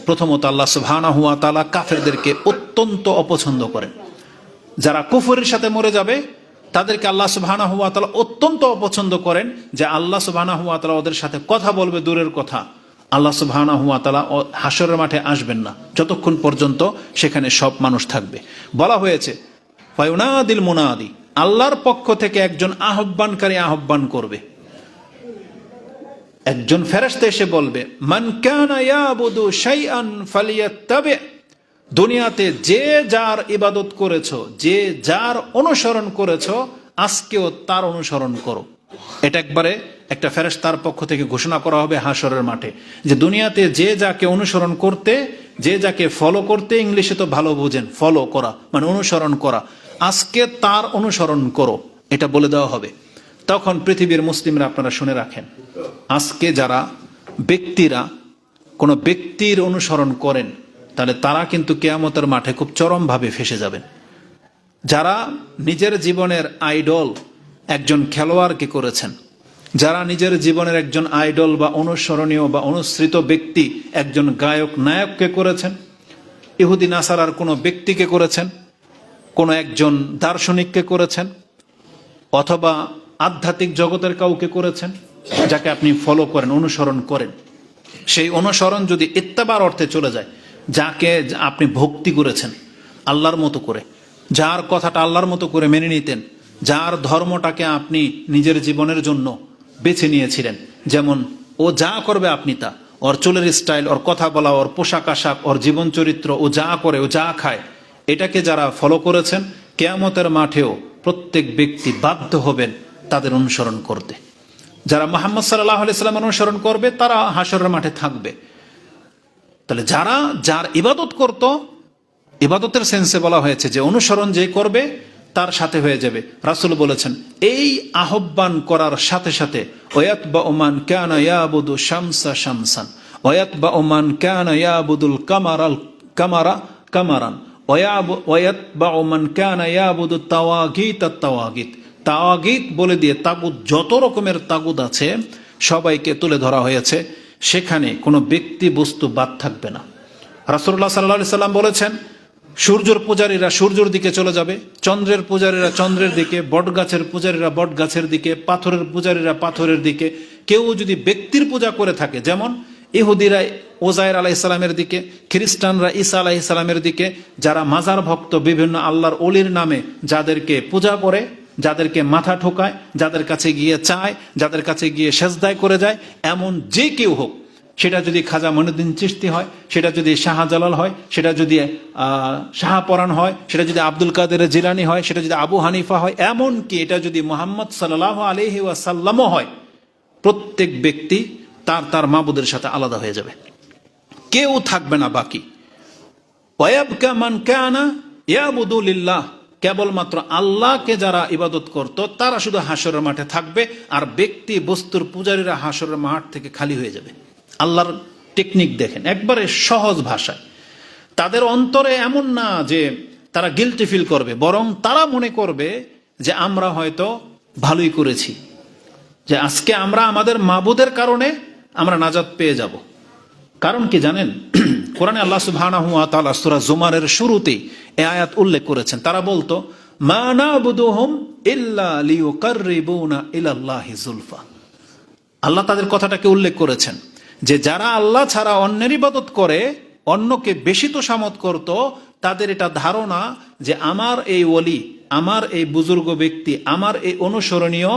প্রথমত আল্লাহ সুবহানাহু ওয়া তাআলা কাফেরদেরকে অত্যন্ত অপছন্দ করেন। যারা কুফরের সাথে মরে যাবে তাদেরকে আল্লাহ সুবহানাহু ওয়া তাআলা অত্যন্ত অপছন্দ করেন, যে আল্লাহ সুবহানাহু ওয়া তাআলা ওদের সাথে কথা বলবে দূরের কথা, আল্লাহ সুবহানাহু ওয়া তাআলা হাসরের মাঠে আসবেন না যতক্ষণ পর্যন্ত সেখানে সব মানুষ থাকবে। বলা হয়েছে ফায়ুনাদিল মুনাদি, আল্লাহর পক্ষ থেকে একজন আহ্বানকারী আহ্বান করবে, একজন ফেরেশতা এসে বলবে মান কানা ইয়াবুদু শাইআন ফালিয়াত্তাবি, দুনিয়াতে যে যার ইবাদত করেছো, যে যার অনুসরণ করেছো, আজকেও তার অনুসরণ করো। এটা একবারে একটা ফেরেশতার পক্ষ থেকে ঘোষণা করা হবে হাসরের মাঠে, যে দুনিয়াতে যে যাকে অনুসরণ করতে, যে যাকে ফলো করতে, ইংলিশে তো ভালো বোঝেন, ফলো করা মানে অনুসরণ করা, আজকে তার অনুসরণ করো, এটা বলে দেওয়া হবে। তখন পৃথিবীর মুসলিমরা আপনারা শুনে রাখেন, আজকে যারা ব্যক্তিরা কোনো ব্যক্তির অনুসরণ করেন তাহলে তারা কিন্তু কিয়ামতের মাঠে খুব চরমভাবে ফেঁসে যাবেন। যারা নিজের জীবনের আইডল একজন খেলোয়াড়কে করেছেন, যারা নিজের জীবনের একজন আইডল বা অনুসরণীয় বা অনুসৃত ব্যক্তি একজন গায়ক নায়ককে করেছেন, ইহুদি নাসারার কোনো ব্যক্তিকে করেছেন, কোনো একজন দার্শনিককে করেছেন, অথবা আধ্যাত্মিক জগতের কাউকে করেছেন, যাকে আপনি ফলো করেন, অনুসরণ করেন, সেই অনুসরণ যদি ইত্তেবার অর্থে চলে যায়, যাকে আপনি ভক্তি করেছেন আল্লাহর মতো করে, যার কথাটা আল্লাহর মতো করে মেনে নিতেন, যার ধর্মটাকে আপনি নিজের জীবনের জন্য বেছে নিয়েছিলেন, যেমন ও যা করবে আপনি তা, ওর চুলের স্টাইল, ওর কথা বলা, ওর পোশাক আশাক, ওর জীবন চরিত্র, ও যা করে, ও যা খায়, এটাকে যারা ফলো করেছেন, কিয়ামতের মাঠেও প্রত্যেক ব্যক্তি বাধ্য হবেন তাদের অনুসরণ করতে। যারা মুহাম্মদ সাল্লাল্লাহু আলাইহি সাল্লামের অনুসরণ করবে তারা হাসরের মাঠে থাকবে। তাহলে যারা যার ইবাদত করত, ইবাদতের সেন্সে বলা হয়েছে যে অনুসরণ যে করবে তার সাথে হয়ে যাবে। রাসূল বলেছেন এই আহ্বান করার সাথে সাথে ওয়াতবাউ মান কানা ইয়াবুদু শামসা শামসান ওয়াতবাউ মান কানা ইয়াবুদুল কামারাল কামারা কামারান ওয়াতবাউ মান কানা ইয়াবুদু তাওয়াগীত তাওয়াগীত, তাওয়াগীত বলে দিয়ে তাগুত, যত রকমের তাগুত আছে সবাইকে তুলে ধরা হয়েছে, সেখানে কোনো ব্যক্তি বস্তু বাদ থাকবে না। রাসূলুল্লাহ সাল্লাল্লাহু আলাইহি সাল্লাম বলেছেন সূর্যের পূজারীরা সূর্যের দিকে চলে যাবে, চন্দ্রের পূজারীরা চন্দ্রের দিকে, বটগাছের পূজারীরা বটগাছের দিকে, পাথরের পূজারীরা পাথরের দিকে। কেউ যদি ব্যক্তির পূজা করে থাকে, যেমন ইহুদিরা ওজায়ের আলাইহিস সালামের দিকে, খ্রিস্টানরা ঈসা আলাইহিস সালামের দিকে, যারা মাজার ভক্ত, বিভিন্ন আল্লাহর ওলির নামে যাদেরকে পূজা করে, যাদেরকে মাথা ঠোকায়, যাদের কাছে গিয়ে চায়, যাদের কাছে গিয়ে সেজদায় করে যায়, এমন যে কেউ হোক, সেটা যদি খাজা মঈনুদ্দিন চিশতি হয়, সেটা যদি শাহজালাল হয়, সেটা যদি শাহপরাণ হয়, সেটা যদি আব্দুল কাদের জিলানী হয়, সেটা যদি আবু হানিফা হয়, এমন কি এটা যদি মুহাম্মদ সাল্লাল্লাহু আলাইহি ওয়াসাল্লামও হয়, প্রত্যেক ব্যক্তি তার তার মাবুদের সাথে আলাদা হয়ে যাবে, কেউ থাকবে না বাকি। ওয়ায়াবকা মান কানা ইয়াবুদু লিল্লাহ, কেবলমাত্র আল্লাহকে যারা ইবাদত করত তারা শুধু হাসরের মাঠে থাকবে, আর ব্যক্তি বস্তুর পূজারীরা হাসরের মাঠ থেকে খালি হয়ে যাবে। আল্লাহর টেকনিক দেখেন, একবারে সহজ ভাষায়। তাদের অন্তরে এমন না যে তারা গিল্টি ফিল করবে, বরং তারা মনে করবে যে আমরা হয়তো ভালোই করেছি, যে আজকে আমরা আমাদের মাবুদের কারণে আমরা নাজাত পেয়ে যাব। কারণ কি জানেন, কোরআনে আল্লাহ সুবহানাহু ওয়া তাআলা সূরা জুমারের শুরুতেই এই আয়াত উল্লেখ করেছেন। তারা বলতো মা নাবুদুহুম ইল্লা লিয়ুকাররিবুনা ইলাল্লাহি যুলফা। আল্লাহ তাদের কথাটাকে উল্লেখ করেছেন যে যারা আল্লাহ ছাড়া অন্যের ইবাদত করে, অন্যকে বেশি তোষামত করত, তাদের এটা ধারণা যে আমার এই ওলি, আমার এই বুজুর্গ ব্যক্তি, আমার এই অনুসরণীয়,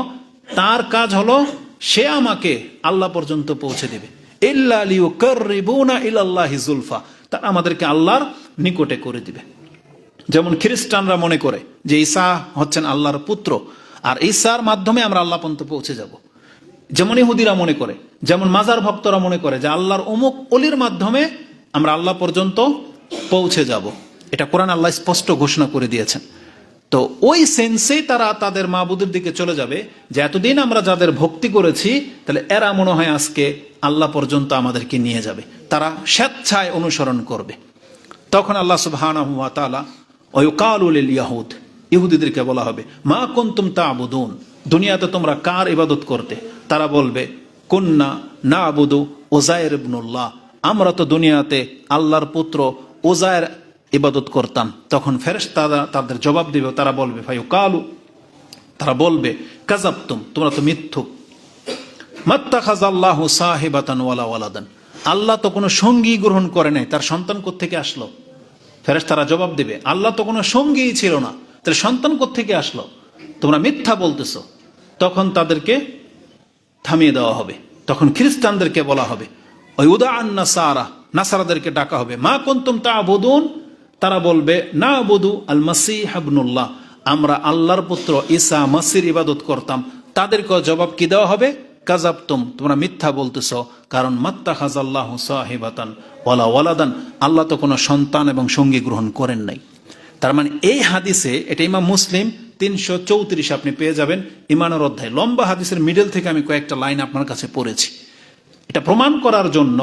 তার কাজ হলো সে আমাকে আল্লাহ পর্যন্ত পৌঁছে দেবে। ইল্লা লিয়ুকাররিবুনা ইলাল্লাহি যুলফা, তারা আমাদেরকে আল্লাহর নিকটে করে দিবে। যেমন খ্রিস্টানরা মনে করে যে ঈসা হচ্ছেন আল্লাহর পুত্র, আর ঈসার মাধ্যমে আমরা আল্লাহ পর্যন্ত পৌঁছে যাব। যেমন ইহুদিরা মনে করে, যেমন মাজার ভক্তরা মনে করে যে আল্লাহর অমুক অলির মাধ্যমে আমরা আল্লাহ পর্যন্ত পৌঁছে যাব। এটা কোরআন আল্লাহ স্পষ্ট ঘোষণা করে দিয়েছেন। তো ওই সেন্সেই তারা তাদের মাবুদের দিকে চলে যাবে যে এতদিন আমরা যাদের ভক্তি করেছি, তাহলে এরা মনে হয় আজকে আল্লাহ পর্যন্ত আমাদেরকে নিয়ে যাবে, তারা স্বেচ্ছায় অনুসরণ করবে। তখন আল্লাহ সুবহানাহু ওয়া তাআলা ওয়ায়ুকালু লিল ইয়াহুদ, ইহুদিদেরকে বলা হবে মা কুনতুম তা'বুদুন, দুনিয়াতে তোমরা কার ইবাদত করতে? তারা বলবে কুন্না না'বুদু উযায়ের ইবনুল্লাহ, আমরা তো দুনিয়াতে আল্লাহর পুত্র উযায়ের ইবাদত করতাম। তখন ফেরেশতারা তাদের জবাব দিবে, তারা বলবে ফায়ুকালু, তারা বলবে কাযাবতুম, তোমরা তো মিথ্যুক। মাত্তাখাযাল্লাহু সাহিবাতান ওয়ালা ওয়ালাদান, আল্লাহ তো কোনো সঙ্গী গ্রহণ করে নাই, তার সন্তান কোত্থেকে আসলো? ফেরেশতারা জবাব দিবে আল্লাহ তো কোনো সঙ্গীই ছিল না, তাহলে সন্তান কোত্থেকে আসলো? তোমরা মিথ্যা বলতেছো। তখন তাদেরকে থামিয়ে দেওয়া হবে। তখন খ্রিস্টানদেরকে বলা হবে, ওই উদাআন নাসারা, নাসারাদেরকে ডাকা হবে, মা কুনতুম তা'বুদুন, তারা বলবে না'বুদু আল মাসীহ ইবনুল্লাহ, আমরা আল্লাহর পুত্র ঈসা মসির ইবাদত করতাম। তাদেরকে জবাব কি দেওয়া হবে? কাযাবতুম, তোমরা মিথ্যা বলতেছো, কারণ মাত্তাখাযাল্লাহু সাহিবাতান ওয়ালা ওয়ালাদান, আল্লাহ তো কোনো সন্তান এবং সঙ্গী গ্রহণ করেন নাই। তার মানে এই হাদিসে, এটা ইমাম মুসলিম 334 আপনি পেয়ে যাবেন, ইমানের অধ্যায়, লম্বা হাদিসের মিডল থেকে আমি কয়েকটা লাইন আপনার কাছে পড়েছি। এটা প্রমাণ করার জন্য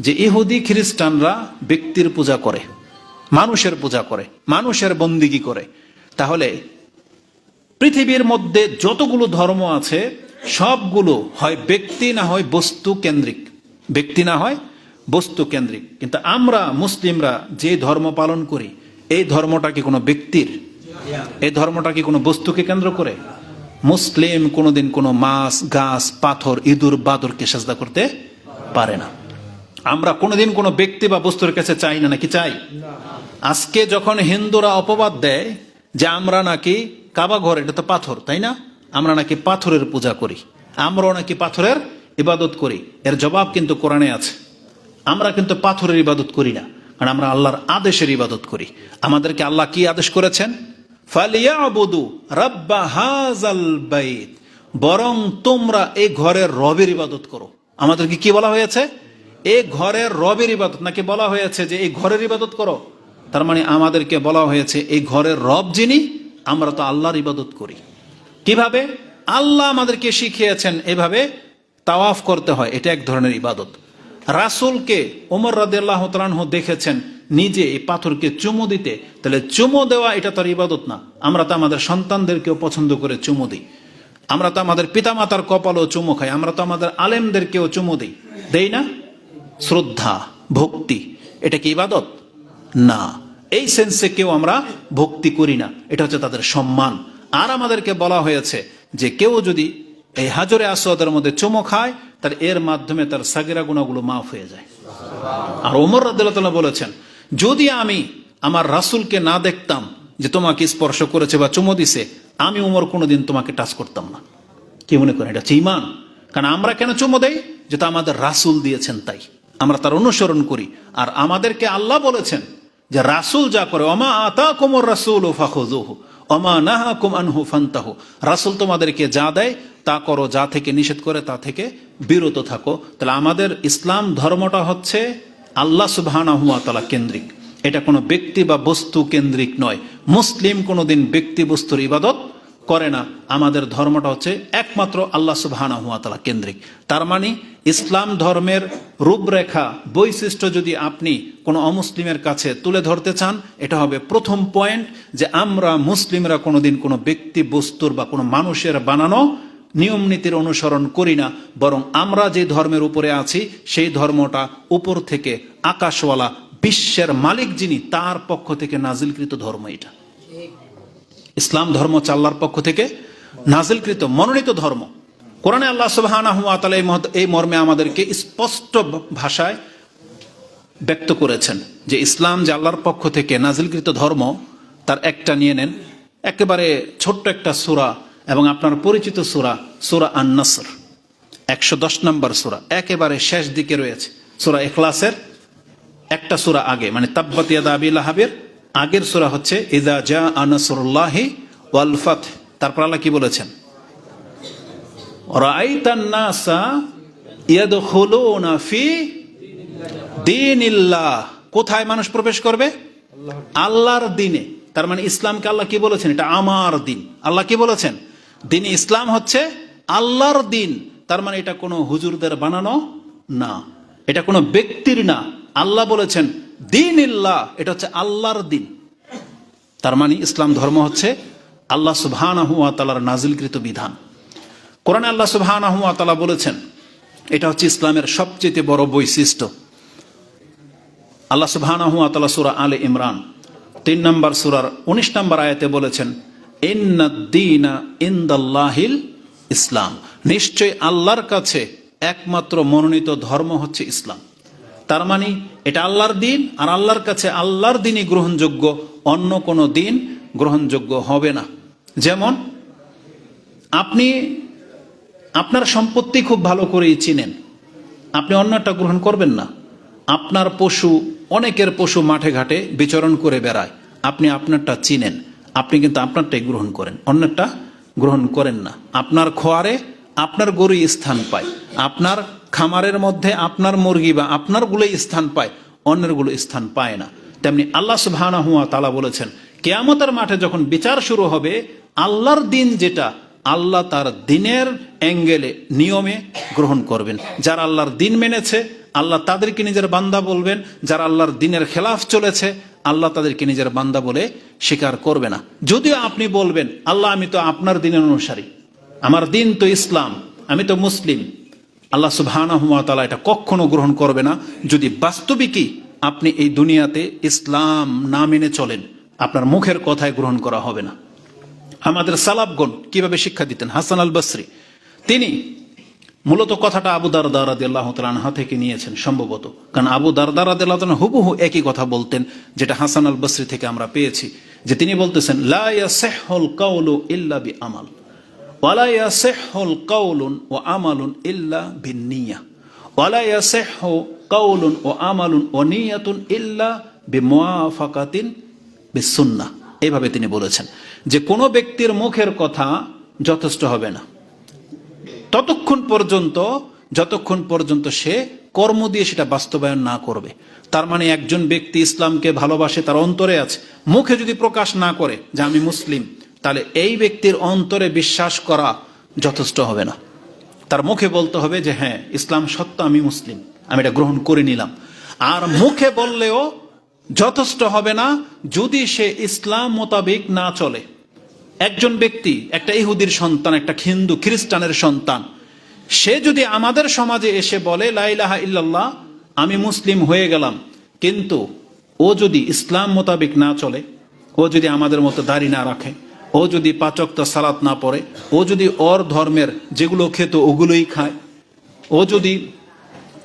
যে ইহুদি খ্রিস্টানরা ব্যক্তির পূজা করে, মানুষের পূজা করে, মানুষের বন্দিগি করে। তাহলে পৃথিবীর মধ্যে যতগুলো ধর্ম আছে সবগুলো হয় ব্যক্তি না হয় বস্তু কেন্দ্রিক, ব্যক্তি না হয় বস্তু কেন্দ্রিক। কিন্তু আমরা মুসলিমরা যে ধর্ম পালন করি, এই ধর্মটা কি কোনো ব্যক্তির, এই ধর্মটা কি কোনো বস্তুকে কেন্দ্র করে? মুসলিম কোনোদিন কোনো মাছ, গাছ, পাথর, ইঁদুর, বাদরকে সাজদা করতে পারে না। আমরা কোনোদিন কোনো ব্যক্তি বা বস্তুর কাছে চাই না, নাকি চাই? আজকে যখন হিন্দুরা অপবাদ দেয় যে আমরা নাকি কাবা ঘর এটা তো পাথর, তাই না, আমরা নাকি পাথরের পূজা করি, আমরাও নাকি পাথরের ইবাদত করি, এর জবাব কিন্তু কোরআনে আছে। আমরা কিন্তু পাথরের ইবাদত করি না, কারণ আমরা আল্লাহর আদেশের ইবাদত করি। আমাদেরকে আল্লাহ কি আদেশ করেছেন? ফালিয়াবুদু রাব্বা হাযাল বাইত, বরং তোমরা এই ঘরের রবের ইবাদত করো। আমাদেরকে কি বলা হয়েছে? এই ঘরের রবের ইবাদত, নাকি বলা হয়েছে যে এই ঘরের ইবাদত করো? তার মানে আমাদেরকে বলা হয়েছে এই ঘরের রব যিনি, আমরা তো আল্লাহর ইবাদত করি। কিভাবে? আল্লাহ আমাদেরকে শিখিয়েছেন এভাবে তাওয়াফ করতে হয়, এটা এক ধরনের ইবাদত। রাসূলকে ওমর রাদিয়াল্লাহু তাআলা আনহু দেখেছেন নিজে এই পাথরকে চুমু দিতে, তাহলে চুমু দেওয়া এটা তো ইবাদত না? আমরা তো আমাদের সন্তানদেরকেও পছন্দ করে চুমু দিই, আমরা তো আমাদের পিতামাতার কপালেও চুমু খাই, আমরা তো আমাদের আলেমদেরকেও চুমু দিই, দেই না? শ্রদ্ধা, ভক্তি, এটা কি ইবাদত? না, এই সেন্সে কেউ আমরা ভক্তি করি না, এটা হচ্ছে তাদের সম্মান। আর আমাদেরকে বলা হয়েছে যে কেউ যদি এই হাজরে আসওয়াদের মধ্যে চুমু খায়, তার এর মাধ্যমে তার সাগিরা গুনাহগুলো মাফ হয়ে যায়। আর ওমর রাদিয়াল্লাহু তাআলা বলেছেন, যদি আমি আমার রাসূলকে না দেখতাম যে তোমাকে স্পর্শ করেছে বা চুমু দিছে, আমি ওমর কোনোদিন তোমাকে টাচ করতাম না। কি মনে করেন এটা হচ্ছে ঈমান? কারণ আমরা কেন চুমু দেই? যেটা আমাদের রাসূল দিয়েছেন তাই আমরা তার অনুসরণ করি। আর আমাদেরকে আল্লাহ বলেছেন যে রাসূল যা করে, ওমা আতাকুমুর রাসূলু ফাখুযুহু ওমা নাহাকুম আনহু ফান্তাহু, রাসূল তোমাদেরকে যা দেয় তা করো, যা থেকে নিষেধ করে তা থেকে বিরত থাকো। তাহলে আমাদের ইসলাম ধর্মটা হচ্ছে আল্লাহ সুবহানাহু ওয়া তাআলা কেন্দ্রিক, এটা কোনো ব্যক্তি বা বস্তু কেন্দ্রিক নয়। মুসলিম কোনোদিন ব্যক্তি বস্তুর ইবাদত করে না। আমাদের ধর্মটা হচ্ছে একমাত্র আল্লাহ সুবহানাহু ওয়া তাআলা কেন্দ্রিক। তার মানে ইসলাম ধর্মের রূপরেখা, বৈশিষ্ট্য যদি আপনি কোনো অমুসলিমের কাছে তুলে ধরতে চান, এটা হবে প্রথম পয়েন্ট, যে আমরা মুসলিমরা কোনোদিন কোনো ব্যক্তি বস্তুর বা কোনো মানুষের বানানো নিয়ম নীতির অনুসরণ করি না, বরং আমরা যে ধর্মের উপরে আছি সেই ধর্মটা উপর থেকে আকাশওয়ালা বিশ্বের মালিক যিনি, তার পক্ষ থেকে নাজিলকৃত ধর্ম। এটা ইসলাম ধর্ম হচ্ছে আল্লাহর পক্ষ থেকে নাজিলকৃত মনোনীত ধর্ম। কোরআনে আল্লাহ সুবহানাহু ওয়া তাআলা এই মর্মে আমাদেরকে স্পষ্ট ভাষায় ব্যক্ত করেছেন যে ইসলাম যে আল্লাহর পক্ষ থেকে নাজিলকৃত ধর্ম, তার একটা নিয়ে নেন, একেবারে ছোট্ট একটা সূরা এবং আপনার পরিচিত সূরা, সূরা আন-নাসর, 110 নম্বর সূরা, একেবারে শেষ দিকে রয়েছে। সূরা ইখলাসের একটা সূরা আগে, মানে তাব্বাত ইয়াদা আবি লাহাবের আগের সূরা হচ্ছে ইযা জাআ নাসরুল্লাহি ওয়াল ফাত। তারপর আল্লাহ কি বলেছেন? রাআইতান নাসা ইয়াদখুলুনা ফি দীনিল্লাহ। কোথায় মানুষ প্রবেশ করবে? আল্লাহর দ্বীনে। তার মানে ইসলামকে আল্লাহ কি বলেছেন? এটা আমার দ্বীন। আল্লাহ কি বলেছেন? দ্বীন ইসলাম হচ্ছে আল্লাহর দ্বীন। তার মানে এটা কোনো হুজুরদের বানানো না, এটা কোনো ব্যক্তির না। আল্লাহ বলেছেন দীনিল্লাহ, এটা হচ্ছে আল্লাহর দ্বীন। তার মানে ইসলাম ধর্ম হচ্ছে আল্লাহ সুবহানাহু ওয়া তাআলার নাজিলকৃত বিধান। কোরআনে আল্লাহ সুবহানাহু ওয়া তাআলা বলেছেন, এটা হচ্ছে ইসলামের সবচেয়ে বড় বৈশিষ্ট্য। আল্লাহ সুবহানাহু ওয়া তাআলা সূরা আলে ইমরান 3 নম্বর সূরার 19 নম্বর আয়াতে বলেছেন, ইন্নাদ-দীনা ইনদাল্লাহিল ইসলাম, নিশ্চয় আল্লাহর কাছে একমাত্র মনোনীত ধর্ম হচ্ছে ইসলাম। তার মানে এটা আল্লাহর দিন, আর আল্লাহর কাছে আল্লাহর দিনই গ্রহণযোগ্য, অন্য কোনো দিন গ্রহণযোগ্য হবে না। যেমন আপনি আপনার সম্পত্তি খুব ভালো করেই চিনেন, আপনি অন্যটা গ্রহণ করবেন না। আপনার পশু, অনেকের পশু মাঠে ঘাটে বিচরণ করে বেড়ায়, আপনি আপনারটা চিনেন, আপনি কিন্তু আপনারটাই গ্রহণ করেন, অন্যটা গ্রহণ করেন না। আপনার খোয়ারে আপনার গরুই স্থান পায়, আপনার খামারের মধ্যে আপনার মুরগি বা আপনার গুলোই স্থান পায়, অন্যের গুলো স্থান পায় না। তেমনি আল্লাহ সুবহানাহু ওয়া তাআলা বলেছেন, কিয়ামতের মাঠে যখন বিচার শুরু হবে, আল্লাহর দিন যেটা, আল্লাহ তার দিনের অ্যাঙ্গেলে নিয়মে গ্রহণ করবেন। যারা আল্লাহর দিন মেনেছে, আল্লাহ তাদেরকে নিজের বান্দা বলবেন। যারা আল্লাহর দিনের খেলাফ চলেছে, আল্লাহ তাদেরকে নিজের বান্দা বলে স্বীকার করবে না। যদিও আপনি বলবেন, আল্লাহ আমি তো আপনার দিনের অনুসারী, আমার দিন তো ইসলাম, আমি তো মুসলিম, আল্লাহ সুবহানাহু ওয়া তাআলা এটা কখনো গ্রহণ করবে না। যদি বাস্তবিকই আপনি এই দুনিয়াতে ইসলাম না মেনে চলেন, আপনার মুখের কথায় গ্রহণ করা হবে না। আমাদের সালাফগণ কিভাবে শিক্ষা দিতেন? হাসান আল বসরি, তিনি মূলত কথাটা আবু দারদা রাদিয়াল্লাহু তাআলা আনহু থেকে নিয়েছেন সম্ভবত, কারণ আবু দারদা রাদিয়াল্লাহু তাআলা হুবহু একই কথা বলতেন যেটা হাসান আল বসরি থেকে আমরা পেয়েছি, যে তিনি বলতেছেন, লা ইয়াসিহুল কাউলু ইল্লা বিআমাল ওয়ালা ইয়াসিহুল কাউলুন ওয়া আমালুন ইল্লা বিন্নিয়াহ ওয়ালা ইয়াসিহু কাউলুন ওয়া আমালুন ওয়া নিয়াতুন ইল্লা বিমুওয়াফাকাতিন বিসুন্নাহ। এইভাবে তিনি বলেছেন যে কোনো ব্যক্তির মুখের কথা যথেষ্ট হবে না যতক্ষণ পর্যন্ত সে কর্ম দিয়ে সেটা বাস্তবায়ন না করবে। তার মানে একজন ব্যক্তি ইসলামকে ভালোবাসে, তার অন্তরে আছে, মুখে যদি প্রকাশ না করে যে আমি মুসলিম, তাহলে এই ব্যক্তির অন্তরে বিশ্বাস করা যথেষ্ট হবে না। তার মুখে বলতে হবে যে হ্যাঁ ইসলাম সত্য, আমি মুসলিম, আমি এটা গ্রহণ করে নিলাম। আর মুখে বললেও যথেষ্ট হবে না যদি সে ইসলাম মোতাবেক না চলে। একজন ব্যক্তি, একটা ইহুদির সন্তান, একটা হিন্দু খ্রিস্টানের সন্তান, সে যদি আমাদের সমাজে এসে বলে লা ইলাহা ইল্লাল্লাহ, আমি মুসলিম হয়ে গেলাম, কিন্তু ও যদি ইসলাম মোতাবেক না চলে, ও যদি আমাদের মতো দাড়ি না রাখে, ও যদি 5 ওয়াক্ত সালাত না পড়ে, ও যদি ওর ধর্মের যেগুলো খেত ওগুলোই খায়, ও যদি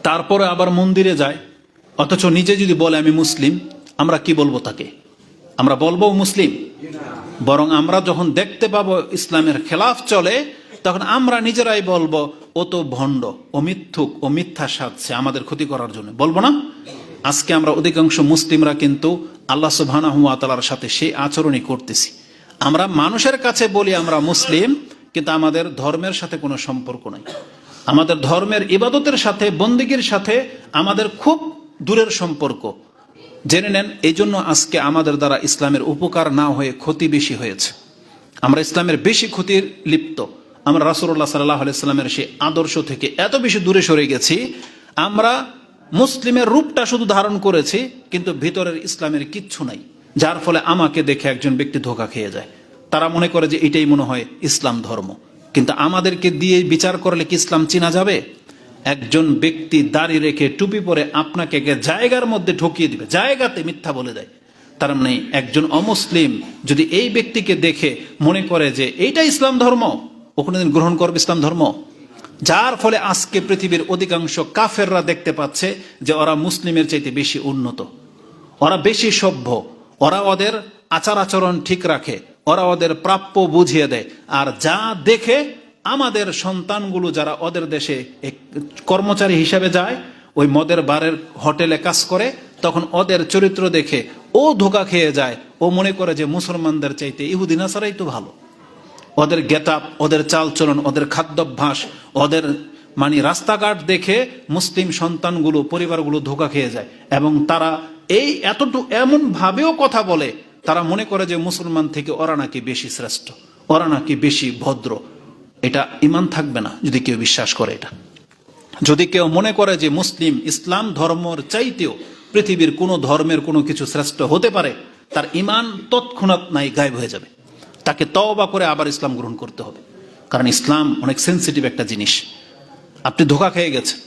তারপরে আবার মন্দিরে যায়, অথচ নিজে যদি বলে আমি মুসলিম, আমরা কি বলবো তাকে? আমরা বলবো মুসলিম? বরং আমরা যখন দেখতে পাবো ইসলামের খেলাফ চলে, তখন আমরা নিজেরাই বলবো ও তো ভণ্ড, ও মিথ্যুক, ও মিথ্যা সাজছে আমাদের ক্ষতি করার জন্য, বলবো না? আজকে আমরা অধিকাংশ মুসলিমরা কিন্তু আল্লাহ সুবহানাহু ওয়া তাআলার সাথে সেই আচরণই করতেছি। আমরা মানুষের কাছে বলি আমরা মুসলিম, কিন্তু আমাদের ধর্মের সাথে কোনো সম্পর্ক নাই। আমাদের ধর্মের ইবাদতের সাথে, বন্দেগীর সাথে আমাদের খুব দূরের সম্পর্ক। জেনে নেন, এই জন্য আজকে আমাদের দ্বারা ইসলামের উপকার না হয়ে ক্ষতি বেশি হয়েছে। আমরা ইসলামের বেশি ক্ষতির লিপ্ত। আমরা রাসূলুল্লাহ সাল্লাল্লাহু আলাইহি সাল্লামের সেই আদর্শ থেকে এত বেশি দূরে সরে গেছি, আমরা মুসলিমের রূপটা শুধু ধারণ করেছি, কিন্তু ভিতরের ইসলামের কিচ্ছু নাই। যার ফলে আমাকে দেখে একজন ব্যক্তি ধোঁকা খেয়ে যায়, তারা মনে করে যে এটাই মনে হয় ইসলাম ধর্ম। কিন্তু আমাদেরকে দিয়ে বিচার করলে কি ইসলাম চেনা যাবে? একজন ব্যক্তি দাড়ি রেখে টুপি পরে আপনাকে জায়গার মধ্যে ঢুকিয়ে দিবে, জায়গাতে মিথ্যা বলে দেয়। তার মানে একজন অমুসলিম যদি এই ব্যক্তিকে দেখে মনে করে যে এইটা ইসলাম ধর্ম, ও কোনোদিন গ্রহণ করবে ইসলাম ধর্ম? যার ফলে আজকে পৃথিবীর অধিকাংশ কাফেররা দেখতে পাচ্ছে যে ওরা মুসলিমের চাইতে বেশি উন্নত, ওরা বেশি সভ্য, ওরা ওদের আচার আচরণ ঠিক রাখে, ওরা ওদের প্রাপ্য বুঝিয়ে দেয়। আর যা দেখে আমাদের সন্তানগুলো যারা ওদের দেশে কর্মচারী হিসেবে যায়, ওই মদের বারের হোটেলে কাজ করে, তখন ওদের চরিত্র দেখে ও ধোঁকা খেয়ে যায়। ও মনে করে যে মুসলমানদের চাইতে ইহুদি নাসারাই তো ভালো। ওদের গেটআপ, ওদের চালচলন, ওদের খাদ্যাভ্যাস, ওদের মানে রাস্তাঘাট দেখে মুসলিম সন্তানগুলো, পরিবারগুলো ধোঁকা খেয়ে যায়। এবং তারা এই এমন ভাবেও কথা বলে, তারা মনে করে যে মুসলমান থেকে ওরা নাকি বেশি শ্রেষ্ঠ, ওরা নাকি বেশি ভদ্র। এটা ঈমান থাকবে না যদি কেউ বিশ্বাস করে এটা। যদি কেউ মনে করে যে মুসলিম ইসলাম ধর্মের চাইতেও পৃথিবীর কোনো ধর্মের কোনো কিছু শ্রেষ্ঠ হতে পারে, তার ঈমান তৎক্ষণাৎ নাই, গায়েব হয়ে যাবে। তাকে তওবা করে আবার ইসলাম গ্রহণ করতে হবে। কারণ ইসলাম অনেক সেন্সিটিভ একটা জিনিস। আপনি ধোঁকা খেয়ে গেছেন।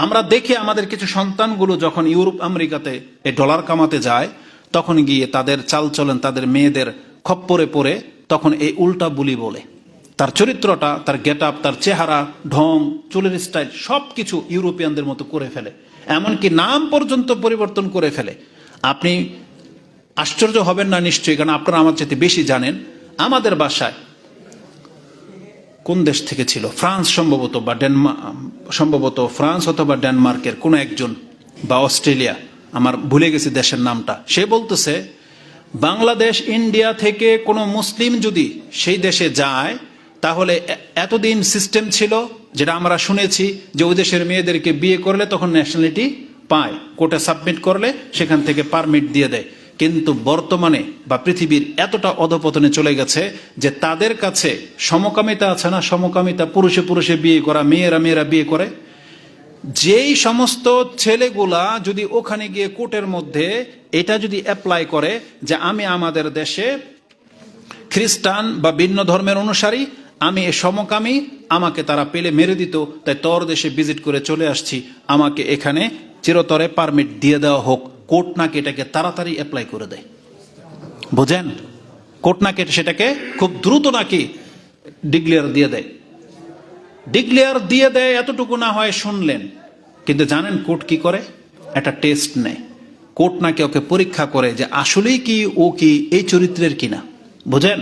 আমরা দেখি আমাদের কিছু সন্তানগুলো যখন ইউরোপ আমেরিকাতে এই ডলার কামাতে যায়, তখন গিয়ে তাদের চালচলন, তাদের মেয়েদের খপ্পরে পড়ে তখন এই উল্টা বুলি বলে। তার চরিত্রটা, তার গেট আপ, তার চেহারা, ঢং, চুলের স্টাইল সব কিছু ইউরোপিয়ানদের মতো করে ফেলে, এমনকি নাম পর্যন্ত পরিবর্তন করে ফেলে। আপনি আশ্চর্য হবেন না নিশ্চয়ই, কারণ আপনারা আমার চাইতে বেশি জানেন। আমাদের বাসায় কোন দেশ থেকে ছিল, ফ্রান্স সম্ভবত, বা সম্ভবত ফ্রান্স অথবা ডেনমার্কের কোন একজন, বা অস্ট্রেলিয়া, আমার ভুলে গেছি দেশের নামটা। সে বলতেছে বাংলাদেশ ইন্ডিয়া থেকে কোনো মুসলিম যদি সেই দেশে যায়, তাহলে এতদিন সিস্টেম ছিল যেটা আমরা শুনেছি যে ওই দেশের মেয়েদেরকে বিয়ে করলে তখন ন্যাশনালিটি পায়, কোর্টে সাবমিট করলে সেখান থেকে পারমিট দিয়ে দেয়। কিন্তু বর্তমানে বা পৃথিবীর এতটা অধপতনে চলে গেছে যে তাদের কাছে সমকামিতা আছে না, সমকামিতা, পুরুষে পুরুষে বিয়ে করা, মেয়েরা মেয়েরা বিয়ে করে, যেই সমস্ত ছেলেগুলা যদি ওখানে গিয়ে কোর্টের মধ্যে এটা যদি অ্যাপ্লাই করে যে আমি আমাদের দেশে খ্রিস্টান বা ভিন্ন ধর্মের অনুসারী, আমি এ সমকামী, আমাকে তারা পেলে মেরে দিত, তাই তোর দেশে ভিজিট করে চলে আসছি, আমাকে এখানে চিরতরে পারমিট দিয়ে দেওয়া হোক। কোর্ট নাকি এটাকে তাড়াতাড়ি অ্যাপ্লাই করে দেয়, বুঝেন? কোর্ট নাকি সেটাকে খুব দ্রুত নাকি ডিক্লেয়ার দিয়ে দেয়। ডিক্লেয়ার দিয়ে দেয় এতটুকু না হয় শুনলেন, কিন্তু জানেন কোর্ট কি করে? একটা টেস্ট নেয়। কোর্ট নাকি ওকে পরীক্ষা করে যে আসলেই কি ও কি এই চরিত্রের কিনা, বুঝেন?